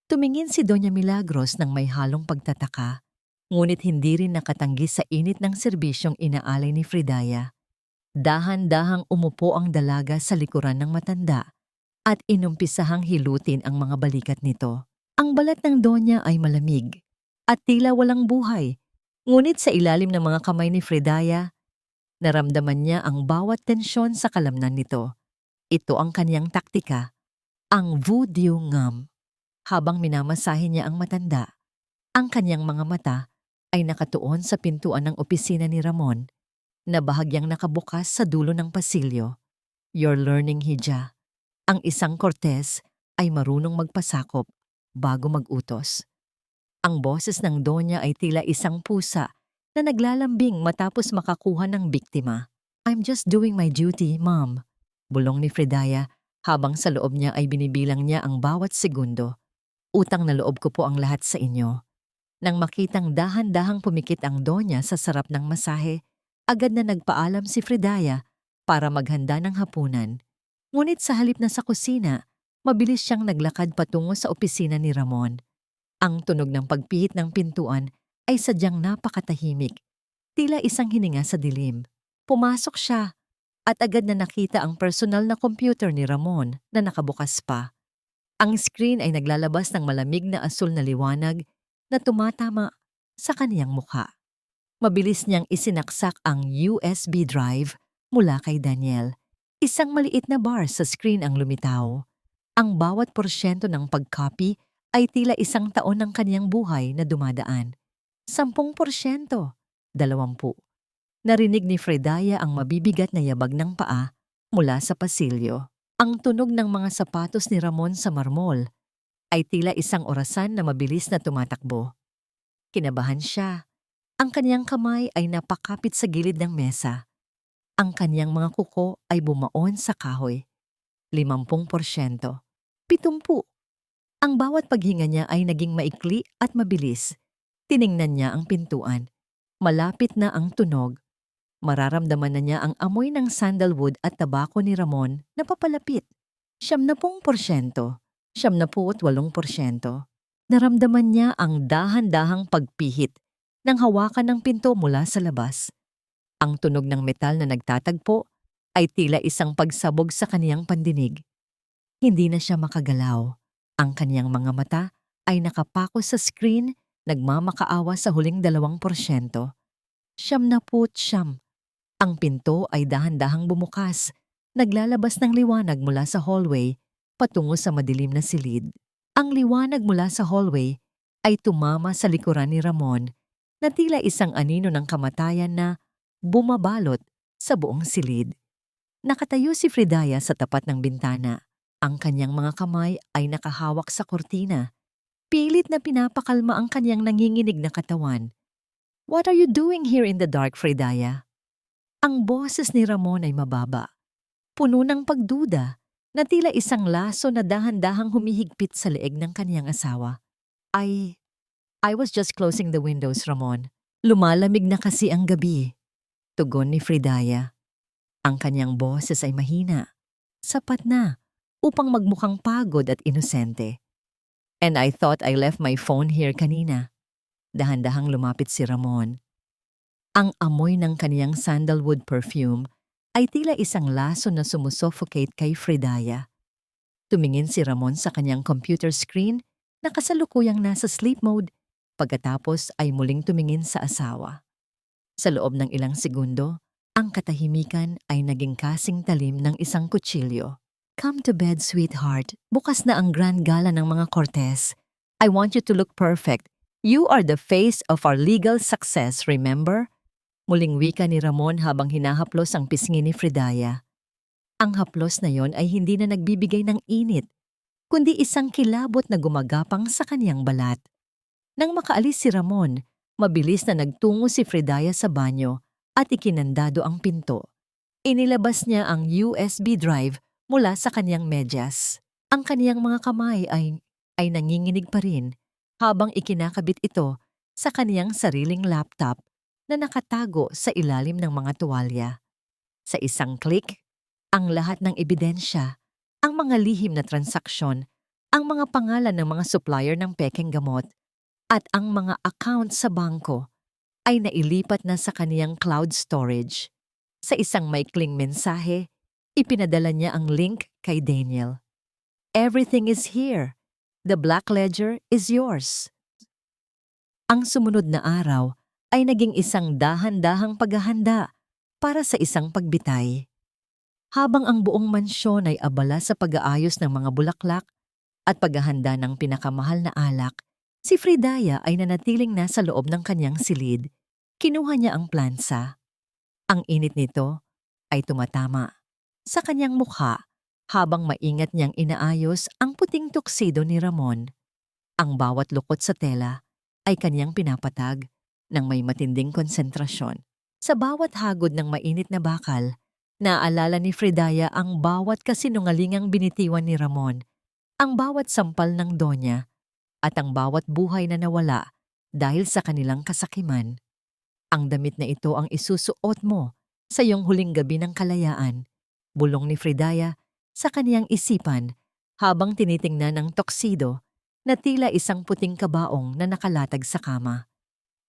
Tumingin si Doña Milagros ng may halong pagtataka, ngunit hindi rin nakatanggi sa init ng serbisyong inaalay ni Fridaya. Dahan-dahang umupo ang dalaga sa likuran ng matanda at inumpisahang hilutin ang mga balikat nito. Ang balat ng Donya ay malamig at tila walang buhay, ngunit sa ilalim ng mga kamay ni Fridaya, naramdaman niya ang bawat tensyon sa kalamnan nito. Ito ang kaniyang taktika, ang voodoo ngam. Habang minamasahe niya ang matanda, ang kaniyang mga mata ay nakatuon sa pintuan ng opisina ni Ramon na bahagyang nakabukas sa dulo ng pasilyo. "You're learning, Hija. Ang isang Cortez ay marunong magpasakop bago mag-utos." Ang boses ng Donya ay tila isang pusa na naglalambing matapos makakuha ng biktima. I'm just doing my duty, Mom. Bulong ni Fridaya habang sa loob niya ay binibilang niya ang bawat segundo. Utang na loob ko po ang lahat sa inyo. Nang makitang dahan-dahang pumikit ang donya sa sarap ng masahe, agad na nagpaalam si Fridaya para maghanda ng hapunan. Ngunit sa halip na sa kusina, mabilis siyang naglakad patungo sa opisina ni Ramon. Ang tunog ng pagpihit ng pintuan ay sadyang napakatahimik, tila isang hininga sa dilim. Pumasok siya at agad na nakita ang personal na computer ni Ramon na nakabukas pa. Ang screen ay naglalabas ng malamig na asul na liwanag na tumatama sa kaniyang mukha. Mabilis niyang isinaksak ang USB drive mula kay Daniel. Isang maliit na bar sa screen ang lumitaw. Ang bawat porsyento ng pag-copy ay tila isang taon ng kaniyang buhay na dumadaan. 10%, 20. Narinig ni Fridaya ang mabibigat na yabag ng paa mula sa pasilyo. Ang tunog ng mga sapatos ni Ramon sa marmol ay tila isang orasan na mabilis na tumatakbo. Kinabahan siya. Ang kaniyang kamay ay napakapit sa gilid ng mesa. Ang kaniyang mga kuko ay bumaon sa kahoy. 50%, 70. Ang bawat paghinga niya ay naging maikli at mabilis. Tiningnan niya ang pintuan. Malapit na ang tunog. Mararamdaman na niya ang amoy ng sandalwood at tabako ni Ramon na papalapit. 70%, 78%. Naramdaman niya ang dahan-dahang pagpihit ng hawakan ng pinto mula sa labas. Ang tunog ng metal na nagtatagpo ay tila isang pagsabog sa kaniyang pandinig. Hindi na siya makagalaw. Ang kaniyang mga mata ay nakapako sa screen, nagmamakaawa sa huling 2%. 70%. Ang pinto ay dahan-dahang bumukas, naglalabas ng liwanag mula sa hallway patungo sa madilim na silid. Ang liwanag mula sa hallway ay tumama sa likuran ni Ramon na tila isang anino ng kamatayan na bumabalot sa buong silid. Nakatayo si Fridaya sa tapat ng bintana. Ang kanyang mga kamay ay nakahawak sa kurtina. Pilit na pinapakalma ang kanyang nanginginig na katawan. "What are you doing here in the dark, Fridaya?" Ang boses ni Ramon ay mababa, puno ng pagduda na tila isang laso na dahan-dahang humihigpit sa leeg ng kaniyang asawa. I was just closing the windows, Ramon. Lumalamig na kasi ang gabi. Tugon ni Fridaya. Ang kaniyang boses ay mahina. Sapat na upang magmukhang pagod at inosente. "And I thought I left my phone here kanina." Dahan-dahang lumapit si Ramon. Ang amoy ng kaniyang sandalwood perfume ay tila isang laso na sumusuffocate kay Fridaya. Tumingin si Ramon sa kaniyang computer screen na kasalukuyang nasa sleep mode, pagkatapos ay muling tumingin sa asawa. Sa loob ng ilang segundo, ang katahimikan ay naging kasing talim ng isang kutsilyo. "Come to bed, sweetheart. Bukas na ang grand gala ng mga Cortez. I want you to look perfect. You are the face of our legal success, remember?" Muling wika ni Ramon habang hinahaplos ang pisngi ni Fridaya. Ang haplos na yon ay hindi na nagbibigay ng init, kundi isang kilabot na gumagapang sa kaniyang balat. Nang makaalis si Ramon, mabilis na nagtungo si Fridaya sa banyo at ikinandado ang pinto. Inilabas niya ang USB drive mula sa kaniyang medyas. Ang kaniyang mga kamay ay nanginginig pa rin habang ikinakabit ito sa kaniyang sariling laptop na nakatago sa ilalim ng mga tuwalya. Sa isang click, ang lahat ng ebidensya, ang mga lihim na transaksyon, ang mga pangalan ng mga supplier ng pekeng gamot, at ang mga account sa bangko ay nailipat na sa kaniyang cloud storage. Sa isang maikling mensahe, ipinadala niya ang link kay Daniel. "Everything is here. The Black Ledger is yours." Ang sumunod na araw ay naging isang dahan-dahang paghahanda para sa isang pagbitay. Habang ang buong mansyon ay abala sa pag-aayos ng mga bulaklak at paghahanda ng pinakamahal na alak, si Fridaya ay nanatiling nasa loob ng kanyang silid. Kinuha niya ang plansa. Ang init nito ay tumatama sa kanyang mukha habang maingat niyang inaayos ang puting tuksido ni Ramon. Ang bawat lukot sa tela ay kanyang pinapatag ng may matinding konsentrasyon. Sa bawat hagod ng mainit na bakal, naalala ni Fridaya ang bawat kasinungalingang binitiwan ni Ramon, ang bawat sampal ng Donya, at ang bawat buhay na nawala dahil sa kanilang kasakiman. Ang damit na ito ang isusuot mo sa iyong huling gabi ng kalayaan, bulong ni Fridaya sa kaniyang isipan habang tinitingnan ang toksido na tila isang puting kabaong na nakalatag sa kama.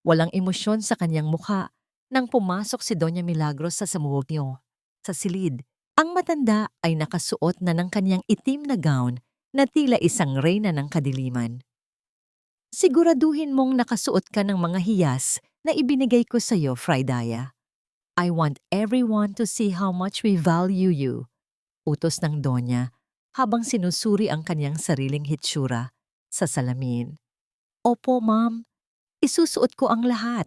Walang emosyon sa kanyang mukha nang pumasok si Doña Milagros sa samubyo, sa silid. Ang matanda ay nakasuot na ng kanyang itim na gown na tila isang reyna ng kadiliman. Siguraduhin mong nakasuot ka ng mga hiyas na ibinigay ko sa iyo, Fridaya. I want everyone to see how much we value you, utos ng Donya habang sinusuri ang kanyang sariling hitsura sa salamin. Opo, ma'am. Isusuot ko ang lahat.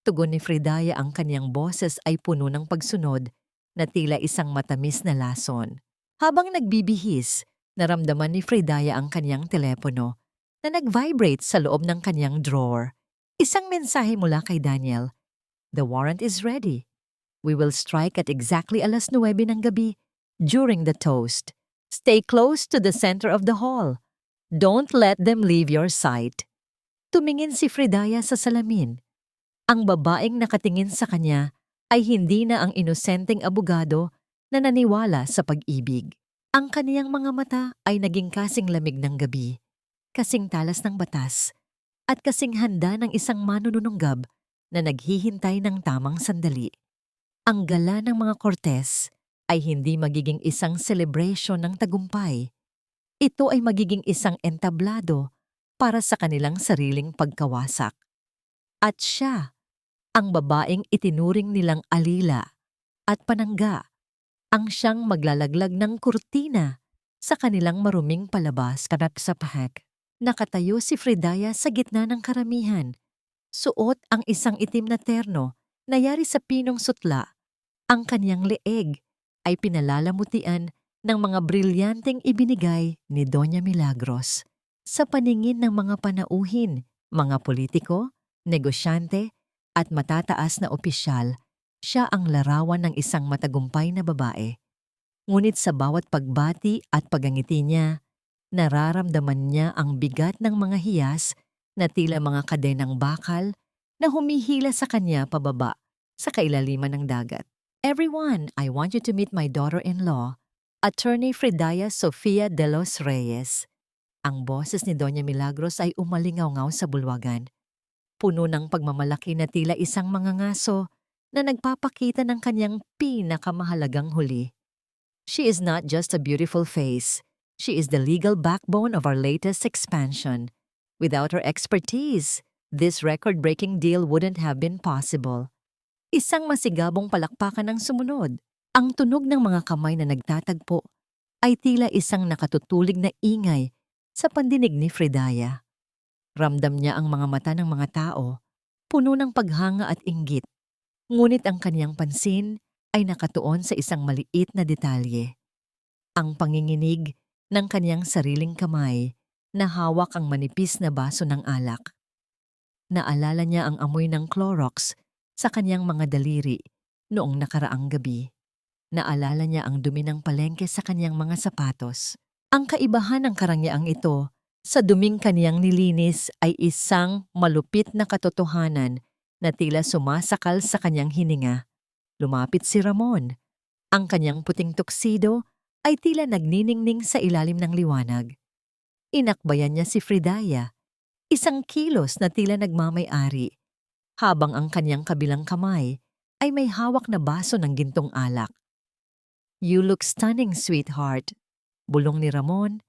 Tugon ni Fridaya, ang kanyang boses ay puno ng pagsunod na tila isang matamis na lason. Habang nagbibihis, naramdaman ni Fridaya ang kanyang telepono na nag-vibrate sa loob ng kanyang drawer. Isang mensahe mula kay Daniel. The warrant is ready. We will strike at exactly 9:00 ng gabi during the toast. Stay close to the center of the hall. Don't let them leave your sight. Tumingin si Fridaya sa salamin. Ang babaeng nakatingin sa kanya ay hindi na ang inosenteng abogado na naniwala sa pag-ibig. Ang kaniyang mga mata ay naging kasing lamig ng gabi, kasing talas ng batas, at kasing handa ng isang manunununggab na naghihintay ng tamang sandali. Ang gala ng mga Cortez ay hindi magiging isang celebration ng tagumpay. Ito ay magiging isang entablado para sa kanilang sariling pagkawasak. At siya, ang babaeng itinuring nilang alila at panangga, ang siyang maglalaglag ng kurtina sa kanilang maruming palabas kanak sa pahak. Nakatayo si Fridaya sa gitna ng karamihan. Suot ang isang itim na terno na yari sa pinong sutla. Ang kanyang leeg ay pinalalamutian ng mga brilyanteng ibinigay ni Doña Milagros. Sa paningin ng mga panauhin, mga politiko, negosyante, at matataas na opisyal, siya ang larawan ng isang matagumpay na babae. Ngunit sa bawat pagbati at pagangiti niya, nararamdaman niya ang bigat ng mga hiyas na tila mga kadenang bakal na humihila sa kanya pababa sa kailaliman ng dagat. Everyone, I want you to meet my daughter-in-law, Attorney Fridaya Sofia de los Reyes. Ang boses ni Doña Milagros ay umalingaw-ngaw sa bulwagan. Puno ng pagmamalaki na tila isang mangangaso na nagpapakita ng kanyang pinakamahalagang huli. She is not just a beautiful face. She is the legal backbone of our latest expansion. Without her expertise, this record-breaking deal wouldn't have been possible. Isang masigabong palakpakan ang sumunod. Ang tunog ng mga kamay na nagtatagpo ay tila isang nakatutulig na ingay sa pandinig ni Fridaya. Ramdam niya ang mga mata ng mga tao, puno ng paghanga at inggit. Ngunit ang kaniyang pansin ay nakatuon sa isang maliit na detalye. Ang panginginig ng kaniyang sariling kamay na hawak ang manipis na baso ng alak. Naalala niya ang amoy ng Clorox sa kaniyang mga daliri noong nakaraang gabi. Naalala niya ang dumi ng palengke sa kaniyang mga sapatos. Ang kaibahan ng karangyaan ito sa duming kaniyang nilinis ay isang malupit na katotohanan na tila sumasakal sa kaniyang hininga. Lumapit si Ramon. Ang kaniyang puting tuksido ay tila nagniningning sa ilalim ng liwanag. Inakbayan niya si Fridaya, isang kilos na tila nagmamay-ari, habang ang kanyang kabilang kamay ay may hawak na baso ng gintong alak. You look stunning, sweetheart, bulong ni Ramon.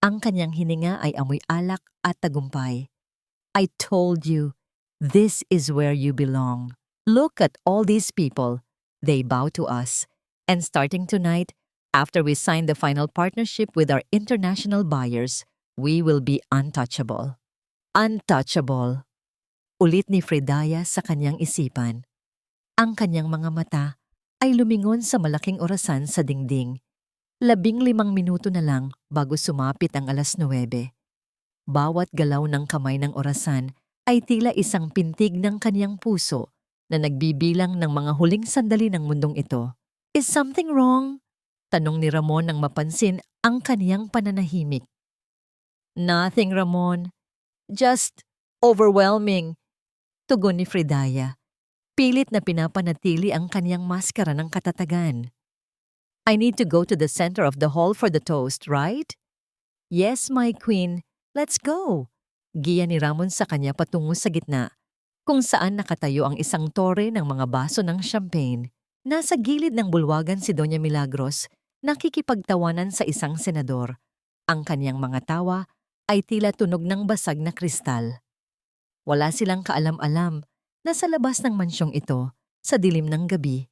Ang kanyang hininga ay amoy alak at tagumpay. I told you, this is where you belong. Look at all these people. They bow to us. And starting tonight, after we sign the final partnership with our international buyers, we will be untouchable. Untouchable. Ulit ni Fridaya sa kanyang isipan. Ang kanyang mga mata ay lumingon sa malaking orasan sa dingding. 15 minuto na lang bago sumapit ang 9:00. Bawat galaw ng kamay ng orasan ay tila isang pintig ng kaniyang puso na nagbibilang ng mga huling sandali ng mundong ito. Is something wrong? Tanong ni Ramon nang mapansin ang kaniyang pananahimik. Nothing, Ramon. Just overwhelming. Tugon ni Fridaya. Pilit na pinapanatili ang kaniyang maskara ng katatagan. I need to go to the center of the hall for the toast, right? Yes, my queen. Let's go. Giya ni Ramon sa kanya patungo sa gitna, kung saan nakatayo ang isang tore ng mga baso ng champagne. Nasa gilid ng bulwagan si Doña Milagros, nakikipagtawanan sa isang senador. Ang kaniyang mga tawa ay tila tunog ng basag na kristal. Wala silang kaalam-alam na sa labas ng mansyong ito, sa dilim ng gabi,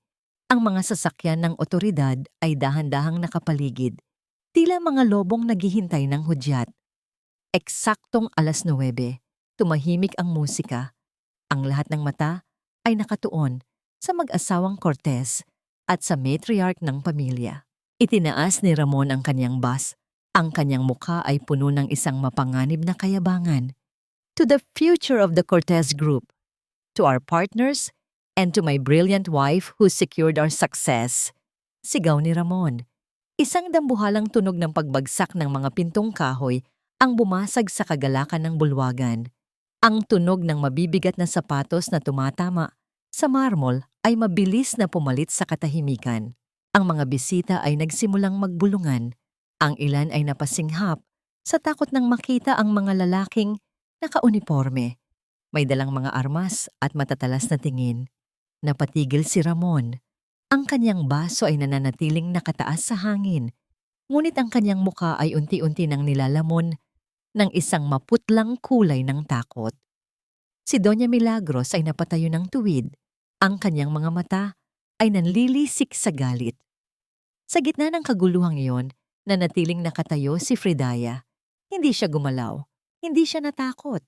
ang mga sasakyan ng otoridad ay dahan-dahang nakapaligid, tila mga lobong naghihintay ng hudyat. Eksaktong 9:00, tumahimik ang musika. Ang lahat ng mata ay nakatuon sa mag-asawang Cortez at sa matriarch ng pamilya. Itinaas ni Ramon ang kanyang bas. Ang kanyang mukha ay puno ng isang mapanganib na kayabangan. To the future of the Cortez Group, to our partners, and to my brilliant wife who secured our success. Sigaw ni Ramon. Isang dambuhalang tunog ng pagbagsak ng mga pintong kahoy ang bumasag sa kagalakan ng bulwagan. Ang tunog ng mabibigat na sapatos na tumatama sa marmol ay mabilis na pumalit sa katahimikan. Ang mga bisita ay nagsimulang magbulungan. Ang ilan ay napasinghap sa takot nang makita ang mga lalaking nakauniporme. May dalang mga armas at matatalas na tingin. Napatigil si Ramon. Ang kanyang baso ay nananatiling nakataas sa hangin, ngunit ang kanyang muka ay unti-unti nang nilalamon ng isang maputlang kulay ng takot. Si Doña Milagros ay napatayo ng tuwid. Ang kanyang mga mata ay nanlilisik sa galit. Sa gitna ng kaguluhang iyon, nanatiling nakatayo si Fridaya. Hindi siya gumalaw. Hindi siya natakot.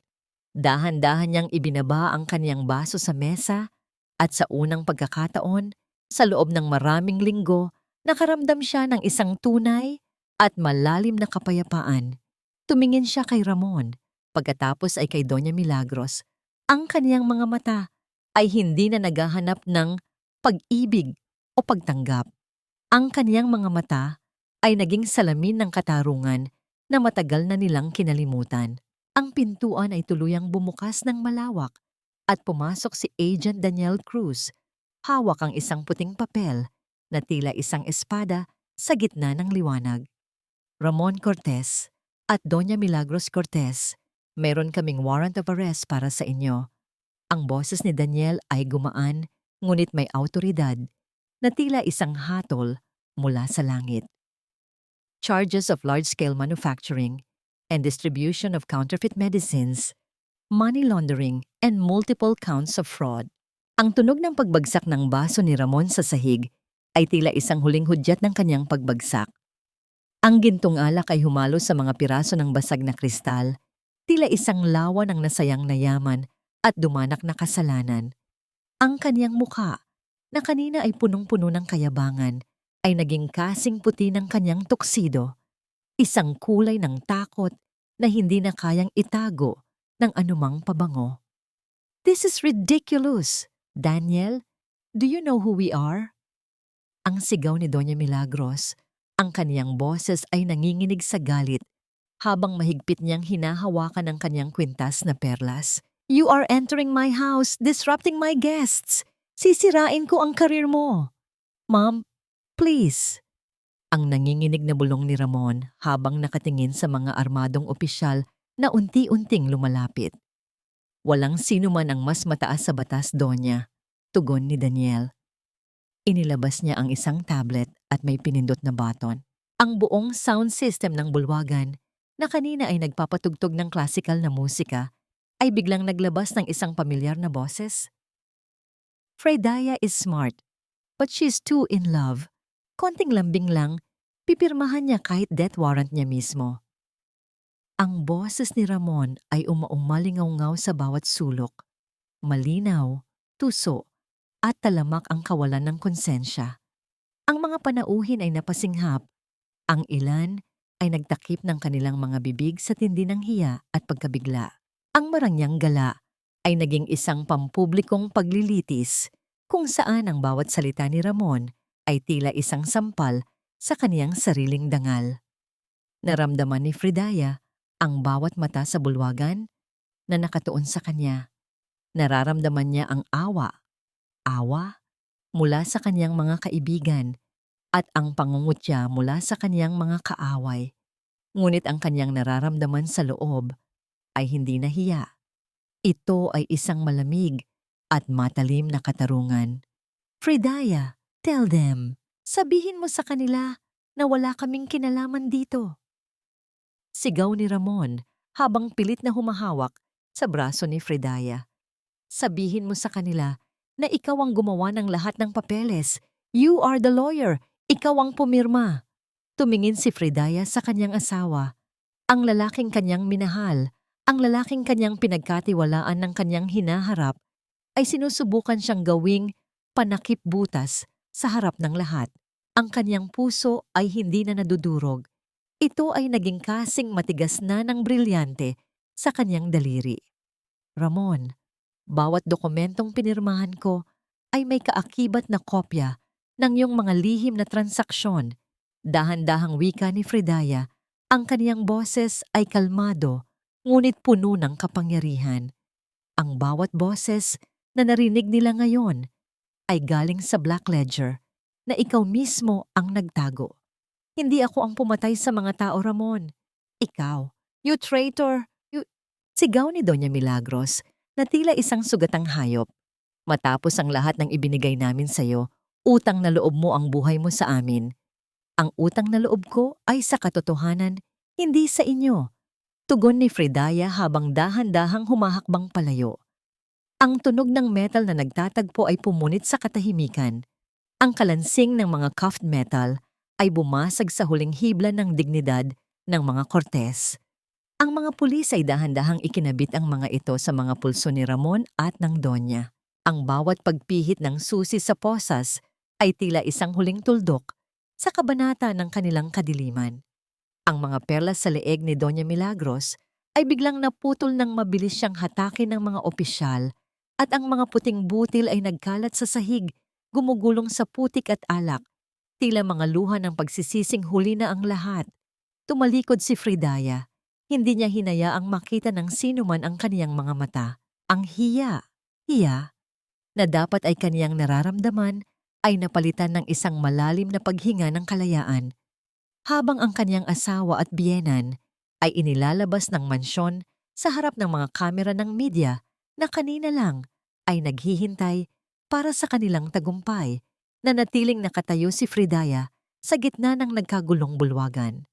Dahan-dahan niyang ibinaba ang kanyang baso sa mesa at sa unang pagkakataon, sa loob ng maraming linggo, nakaramdam siya ng isang tunay at malalim na kapayapaan. Tumingin siya kay Ramon, pagkatapos ay kay Doña Milagros. Ang kaniyang mga mata ay hindi na naghahanap ng pag-ibig o pagtanggap. Ang kaniyang mga mata ay naging salamin ng katarungan na matagal na nilang kinalimutan. Ang pintuan ay tuluyang bumukas ng malawak at pumasok si Agent Daniel Cruz. Hawak ang isang puting papel na tila isang espada sa gitna ng liwanag. Ramon Cortez at Doña Milagros Cortez, meron kaming warrant of arrest para sa inyo. Ang boses ni Daniel ay gumaan, ngunit may autoridad na tila isang hatol mula sa langit. Charges of large-scale manufacturing and distribution of counterfeit medicines, money laundering, and multiple counts of fraud. Ang tunog ng pagbagsak ng baso ni Ramon sa sahig ay tila isang huling hudyat ng kanyang pagbagsak. Ang gintong alak ay humalo sa mga piraso ng basag na kristal, tila isang lawa ng nasayang na yaman at dumanak na kasalanan. Ang kanyang mukha, na kanina ay punong-puno ng kayabangan, ay naging kasing puti ng kanyang tuksido, isang kulay ng takot na hindi na kayang itago ng anumang pabango. This is ridiculous! Daniel, do you know who we are? Ang sigaw ni Doña Milagros, ang kaniyang boses ay nanginginig sa galit habang mahigpit niyang hinahawakan ang kaniyang kwintas na perlas. You are entering my house, disrupting my guests. Sisirain ko ang karir mo. Ma'am, please. Ang nanginginig na bulong ni Ramon habang nakatingin sa mga armadong opisyal na unti-unting lumalapit. Walang sino man ang mas mataas sa batas, Donya, tugon ni Daniel. Inilabas niya ang isang tablet at may pinindot na button. Ang buong sound system ng bulwagan, na kanina ay nagpapatugtog ng classical na musika, ay biglang naglabas ng isang pamilyar na boses. Fridaya is smart, but she's too in love. Konting lambing lang, pipirmahan niya kahit death warrant niya mismo. Ang boses ni Ramon ay umaumalingaw-ngaw sa bawat sulok. Malinaw, tuso, at talamak ang kawalan ng konsensya. Ang mga panauhin ay napasinghap. Ang ilan ay nagtakip ng kanilang mga bibig sa tindi ng hiya at pagkabigla. Ang marangyang gala ay naging isang pampublikong paglilitis kung saan ang bawat salita ni Ramon ay tila isang sampal sa kaniyang sariling dangal. Naramdaman ni Fridaya ang bawat mata sa bulwagan na nakatuon sa kanya. Nararamdaman niya ang awa mula sa kaniyang mga kaibigan at ang pangungutya mula sa kaniyang mga kaaway. Ngunit ang kaniyang nararamdaman sa loob ay hindi nahiya. Ito ay isang malamig at matalim na katarungan. Fridaya, tell them. Sabihin mo sa kanila na wala kaming kinalaman dito. Sigaw ni Ramon habang pilit na humahawak sa braso ni Fridaya. Sabihin mo sa kanila na ikaw ang gumawa ng lahat ng papeles. You are the lawyer. Ikaw ang pumirma. Tumingin si Fridaya sa kanyang asawa, ang lalaking kanyang minahal, ang lalaking kanyang pinagkatiwalaan ng kanyang hinaharap ay sinusubukan siyang gawing panakip butas sa harap ng lahat. Ang kanyang puso ay hindi na nadudurog. Ito ay naging kasing matigas na ng brilyante sa kanyang daliri. Ramon, bawat dokumentong pinirmahan ko ay may kaakibat na kopya ng iyong mga lihim na transaksyon. Dahan-dahang wika ni Fridaya, ang kaniyang boses ay kalmado, ngunit puno ng kapangyarihan. Ang bawat boses na narinig nila ngayon ay galing sa Black Ledger na ikaw mismo ang nagtago. Hindi ako ang pumatay sa mga tao, Ramon. Ikaw, you traitor, you... Sigaw ni Doña Milagros na tila isang sugatang hayop. Matapos ang lahat ng ibinigay namin sa'yo, utang na loob mo ang buhay mo sa amin. Ang utang na loob ko ay sa katotohanan, hindi sa inyo. Tugon ni Fridaya habang dahan-dahang humahakbang palayo. Ang tunog ng metal na nagtatagpo ay pumunit sa katahimikan. Ang kalansing ng mga cuffed metal ay bumasag sa huling hibla ng dignidad ng mga Cortez. Ang mga pulis ay dahan-dahang ikinabit ang mga ito sa mga pulso ni Ramon at ng Donya. Ang bawat pagpihit ng susi sa posas ay tila isang huling tuldok sa kabanata ng kanilang kadiliman. Ang mga perlas sa leeg ni Doña Milagros ay biglang naputol nang mabilis siyang hatakin ng mga opisyal at ang mga puting butil ay nagkalat sa sahig, gumugulong sa putik at alak, tila mga luha ng pagsisising huli na ang lahat. Tumalikod si Fridaya. Hindi niya hinayaang makita ng sino man ang kaniyang mga mata. Ang hiya na dapat ay kaniyang nararamdaman ay napalitan ng isang malalim na paghinga ng kalayaan. Habang ang kanyang asawa at biyenan ay inilalabas ng mansyon sa harap ng mga kamera ng media na kanina lang ay naghihintay para sa kanilang tagumpay, na natiling nakatayo si Fridaya sa gitna ng nagkagulong bulwagan.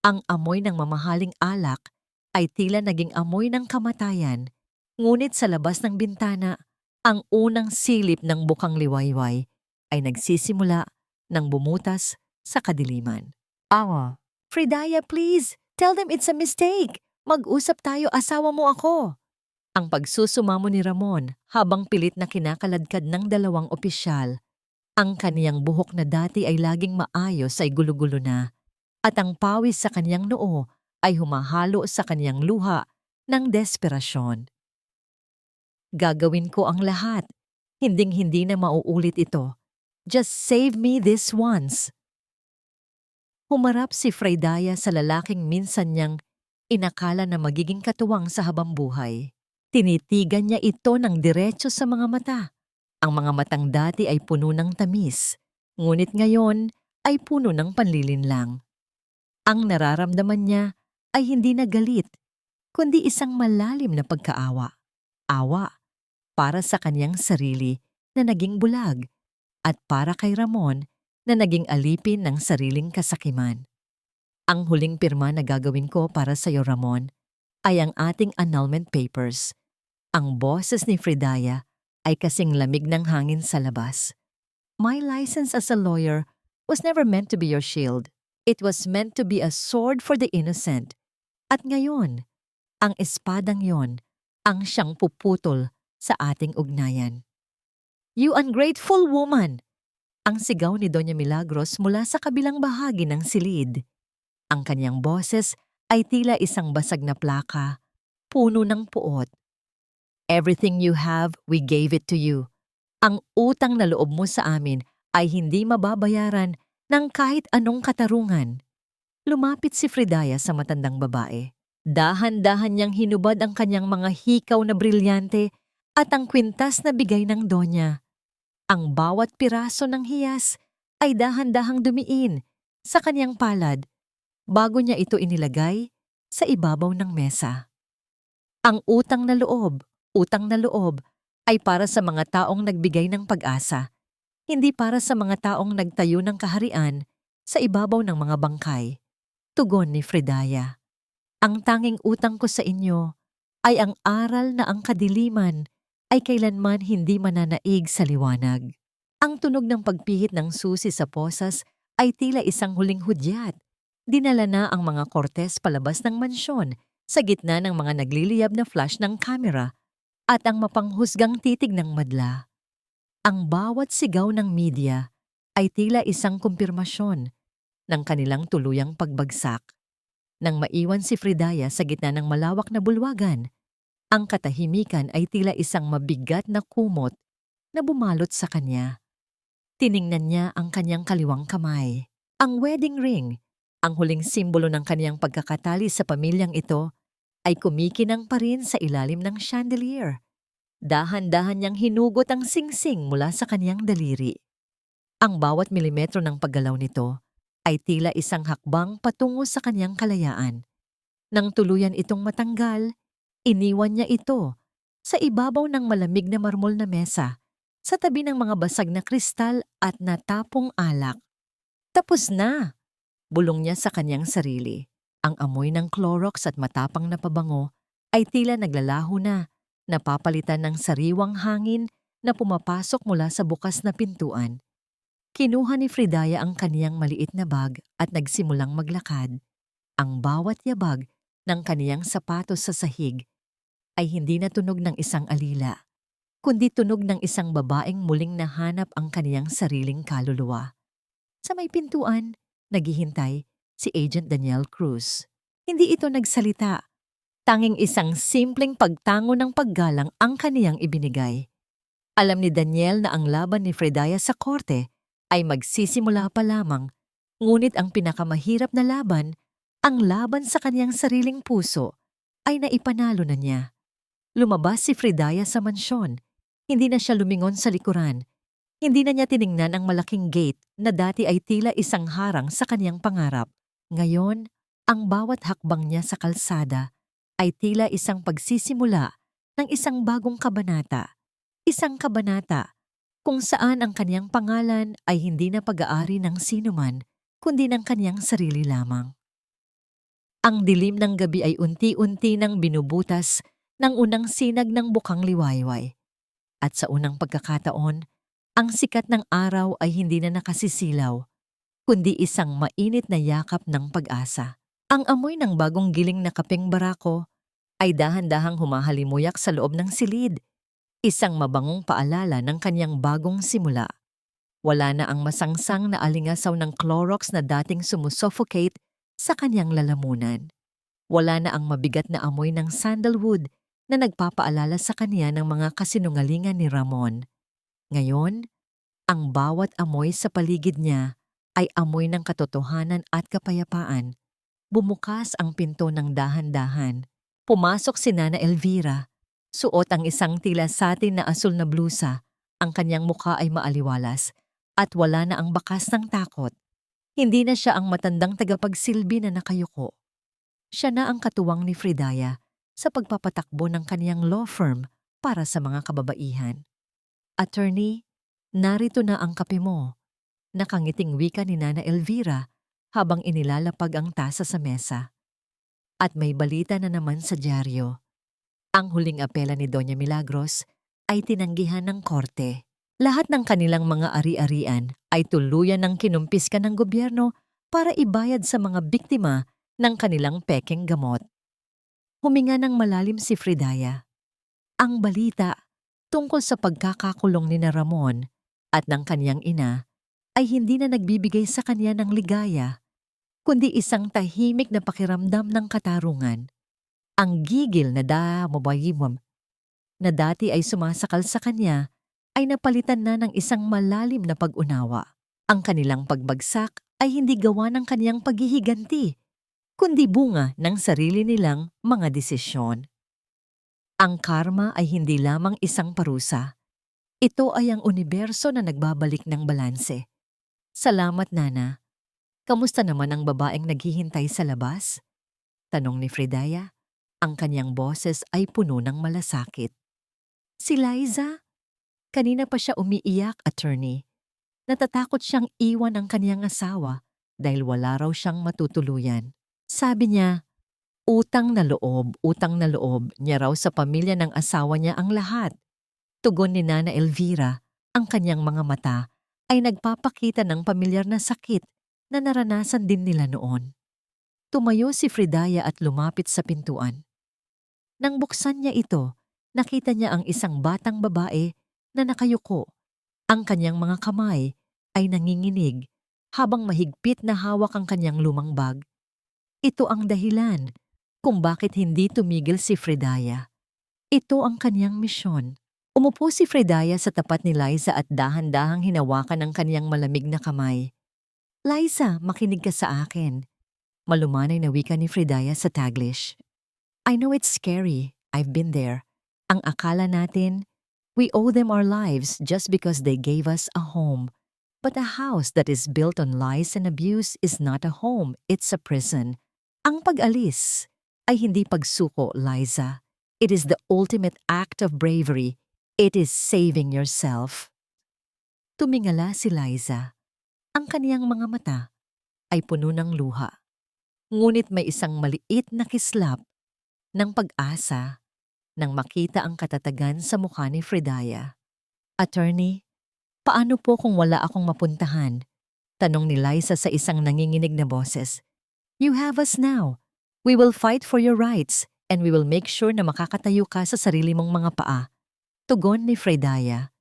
Ang amoy ng mamahaling alak ay tila naging amoy ng kamatayan, ngunit sa labas ng bintana, ang unang silip ng bukang liwayway ay nagsisimula ng bumutas sa kadiliman. Awa, Fridaya, please, tell them it's a mistake. Mag-usap tayo, asawa mo ako. Ang pagsusumamo ni Ramon habang pilit na kinakaladkad ng dalawang opisyal. Ang kaniyang buhok na dati ay laging maayos ay gulo-gulo na, at ang pawis sa kaniyang noo ay humahalo sa kaniyang luha ng desperasyon. Gagawin ko ang lahat. Hinding-hindi na mauulit ito. Just save me this once. Humarap si Fridaya sa lalaking minsan niyang inakala na magiging katuwang sa habambuhay. Tinitigan niya ito ng diretso sa mga mata. Ang mga matang dati ay puno ng tamis, ngunit ngayon ay puno ng panlilinlang. Ang nararamdaman niya ay hindi na galit, kundi isang malalim na pagkaawa. Awa para sa kanyang sarili na naging bulag at para kay Ramon na naging alipin ng sariling kasakiman. Ang huling pirma na gagawin ko para sa iyo, Ramon, ay ang ating annulment papers. Ang boses ni Fridaya ay kasing lamig ng hangin sa labas. My license as a lawyer was never meant to be your shield. It was meant to be a sword for the innocent. At ngayon, ang espadang yon ang siyang puputol sa ating ugnayan. You ungrateful woman! Ang sigaw ni Doña Milagros mula sa kabilang bahagi ng silid. Ang kanyang boses ay tila isang basag na plaka, puno ng puot. Everything you have, we gave it to you. Ang utang na loob mo sa amin ay hindi mababayaran ng kahit anong katarungan. Lumapit si Fridaya sa matandang babae. Dahan-dahan niyang hinubad ang kanyang mga hikaw na brilyante at ang kwintas na bigay ng donya. Ang bawat piraso ng hiyas ay dahan-dahang dumiin sa kanyang palad bago niya ito inilagay sa ibabaw ng mesa. Ang utang na loob ay para sa mga taong nagbigay ng pag-asa, hindi para sa mga taong nagtayo ng kaharian sa ibabaw ng mga bangkay. Tugon ni Fridaya. Ang tanging utang ko sa inyo ay ang aral na ang kadiliman ay kailanman hindi mananaig sa liwanag. Ang tunog ng pagpihit ng susi sa posas ay tila isang huling hudyat. Dinala na ang mga Cortez palabas ng mansyon sa gitna ng mga nagliliyab na flash ng kamera at ang mapanghusgang titig ng madla. Ang bawat sigaw ng media ay tila isang kumpirmasyon ng kanilang tuluyang pagbagsak. Nang maiwan si Fridaya sa gitna ng malawak na bulwagan, ang katahimikan ay tila isang mabigat na kumot na bumalot sa kanya. Tiningnan niya ang kanyang kaliwang kamay. Ang wedding ring, ang huling simbolo ng kanyang pagkakatali sa pamilyang ito, ay kumikinang pa rin sa ilalim ng chandelier. Dahan-dahan niyang hinugot ang singsing mula sa kanyang daliri. Ang bawat milimetro ng paggalaw nito ay tila isang hakbang patungo sa kanyang kalayaan. Nang tuluyan itong matanggal, iniwan niya ito sa ibabaw ng malamig na marmol na mesa, sa tabi ng mga basag na kristal at natapong alak. Tapos na! Bulong niya sa kanyang sarili. Ang amoy ng Clorox at matapang na pabango ay tila naglalaho na, napapalitan ng sariwang hangin na pumapasok mula sa bukas na pintuan. Kinuha ni Fridaya ang kaniyang maliit na bag at nagsimulang maglakad. Ang bawat yabag ng kaniyang sapatos sa sahig ay hindi na tunog ng isang alila, kundi tunog ng isang babaeng muling nahanap ang kaniyang sariling kaluluwa. Sa may pintuan, naghihintay si Agent Daniel Cruz. Hindi ito nagsalita. Tanging isang simpleng pagtango ng paggalang ang kaniyang ibinigay. Alam ni Daniel na ang laban ni Fridaya sa korte ay magsisimula pa lamang, ngunit ang pinakamahirap na laban, ang laban sa kaniyang sariling puso, ay naipanalo na niya. Lumabas si Fridaya sa mansyon. Hindi na siya lumingon sa likuran. Hindi na niya tiningnan ang malaking gate na dati ay tila isang harang sa kaniyang pangarap. Ngayon, ang bawat hakbang niya sa kalsada ay tila isang pagsisimula ng isang bagong kabanata. Isang kabanata kung saan ang kaniyang pangalan ay hindi na pag-aari ng sinuman, kundi ng kaniyang sarili lamang. Ang dilim ng gabi ay unti-unti nang binubutas ng unang sinag ng bukang liwayway. At sa unang pagkakataon, ang sikat ng araw ay hindi na nakasisilaw, kundi isang mainit na yakap ng pag-asa. Ang amoy ng bagong giling na kapeng barako ay dahan-dahang humahalimuyak sa loob ng silid, isang mabangong paalala ng kanyang bagong simula. Wala na ang masangsang na alingasaw ng Clorox na dating sumusuffocate sa kanyang lalamunan. Wala na ang mabigat na amoy ng sandalwood na nagpapaalala sa kanya ng mga kasinungalingan ni Ramon. Ngayon, ang bawat amoy sa paligid niya ay amoy ng katotohanan at kapayapaan. Bumukas ang pinto ng dahan-dahan. Pumasok si Nana Elvira. Suot ang isang tila satin na asul na blusa. Ang kanyang mukha ay maaliwalas at wala na ang bakas ng takot. Hindi na siya ang matandang tagapagsilbi na nakayuko. Siya na ang katuwang ni Fridaya sa pagpapatakbo ng kaniyang law firm para sa mga kababaihan. Attorney, narito na ang kape mo. Nakangiting wika ni Nana Elvira habang inilalapag ang tasa sa mesa. At may balita na naman sa dyaryo. Ang huling apela ni Doña Milagros ay tinanggihan ng korte. Lahat ng kanilang mga ari-arian ay tuluyan ng kinumpiska ng gobyerno para ibayad sa mga biktima ng kanilang pekeng gamot. Huminga ng malalim si Fridaya. Ang balita tungkol sa pagkakakulong ni Ramon at ng kaniyang ina ay hindi na nagbibigay sa kanya ng ligaya, kundi isang tahimik na pakiramdam ng katarungan. Ang gigil na na dati ay sumasakal sa kanya ay napalitan na ng isang malalim na pag-unawa. Ang kanilang pagbagsak ay hindi gawa ng kaniyang paghihiganti, kundi bunga ng sarili nilang mga desisyon. Ang karma ay hindi lamang isang parusa. Ito ay ang universo na nagbabalik ng balanse. Salamat, Nana. Kamusta naman ang babaeng naghihintay sa labas? Tanong ni Fridaya. Ang kanyang boses ay puno ng malasakit. Si Liza? Kanina pa siya umiiyak, attorney. Natatakot siyang iwan ang kanyang asawa dahil wala raw siyang matutuluyan. Sabi niya, utang na loob niya raw sa pamilya ng asawa niya ang lahat. Tugon ni Nana Elvira, ang kanyang mga mata ay nagpapakita ng pamilyar na sakit na naranasan din nila noon. Tumayo si Fridaya at lumapit sa pintuan. Nang buksan niya ito, nakita niya ang isang batang babae na nakayuko. Ang kanyang mga kamay ay nanginginig habang mahigpit na hawak ang kanyang lumang bag. Ito ang dahilan kung bakit hindi tumigil si Fridaya. Ito ang kanyang misyon. Umupo si Fridaya sa tapat ni Liza at dahan-dahang hinawakan ang kanyang malamig na kamay. Liza, makinig ka sa akin. Malumanay na wika ni Fridaya sa Taglish. I know it's scary. I've been there. Ang akala natin, we owe them our lives just because they gave us a home. But a house that is built on lies and abuse is not a home, it's a prison. Ang pag-alis ay hindi pagsuko, Liza. It is the ultimate act of bravery. It is saving yourself. Tumingala si Liza. Ang kaniyang mga mata ay puno ng luha. Ngunit may isang maliit na kislap ng pag-asa nang makita ang katatagan sa mukha ni Fridaya. Attorney, paano po kung wala akong mapuntahan? Tanong ni Liza sa isang nanginginig na boses. You have us now. We will fight for your rights and we will make sure na makakatayo ka sa sarili mong mga paa. Tugon ni Fridaya.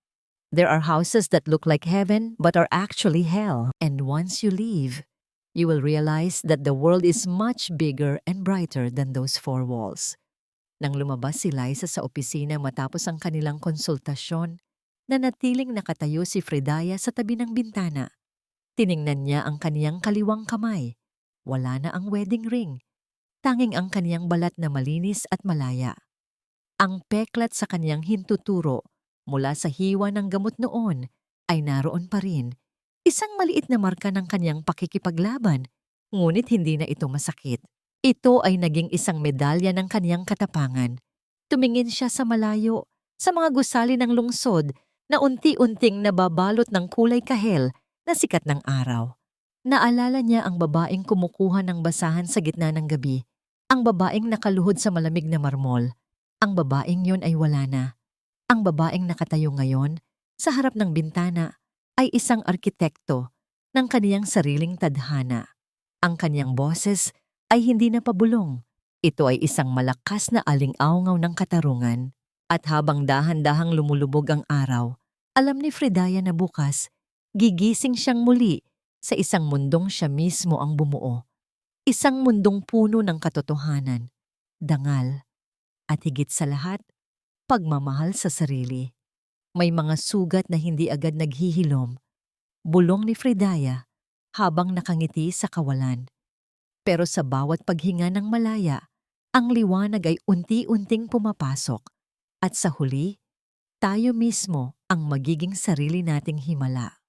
There are houses that look like heaven but are actually hell. And once you leave, you will realize that the world is much bigger and brighter than those four walls. Nang lumabas si Liza sa opisina matapos ang kanilang konsultasyon, nanatiling nakatayo si Fridaya sa tabi ng bintana. Tiningnan niya ang kaniyang kaliwang kamay. Wala na ang wedding ring. Tanging ang kaniyang balat na malinis at malaya. Ang peklat sa kaniyang hintuturo mula sa hiwa ng gamot noon ay naroon pa rin. Isang maliit na marka ng kaniyang pakikipaglaban, ngunit hindi na ito masakit. Ito ay naging isang medalya ng kaniyang katapangan. Tumingin siya sa malayo, sa mga gusali ng lungsod na unti-unting nababalot ng kulay kahel na sikat ng araw. Naalala niya ang babaeng kumukuha ng basahan sa gitna ng gabi, ang babaeng nakaluhod sa malamig na marmol. Ang babaeng yon ay wala na. Ang babaeng nakatayo ngayon sa harap ng bintana ay isang arkitekto ng kaniyang sariling tadhana. Ang kaniyang boses ay hindi na pabulong. Ito ay isang malakas na aling-awngaw ng katarungan. At habang dahan-dahang lumulubog ang araw, alam ni Fridaya na bukas, gigising siyang muli sa isang mundong siya mismo ang bumuo. Isang mundong puno ng katotohanan, dangal, at higit sa lahat, pagmamahal sa sarili. May mga sugat na hindi agad naghihilom. Bulong ni Fridaya habang nakangiti sa kawalan. Pero sa bawat paghinga ng malaya, ang liwanag ay unti-unting pumapasok. At sa huli, tayo mismo ang magiging sarili nating himala.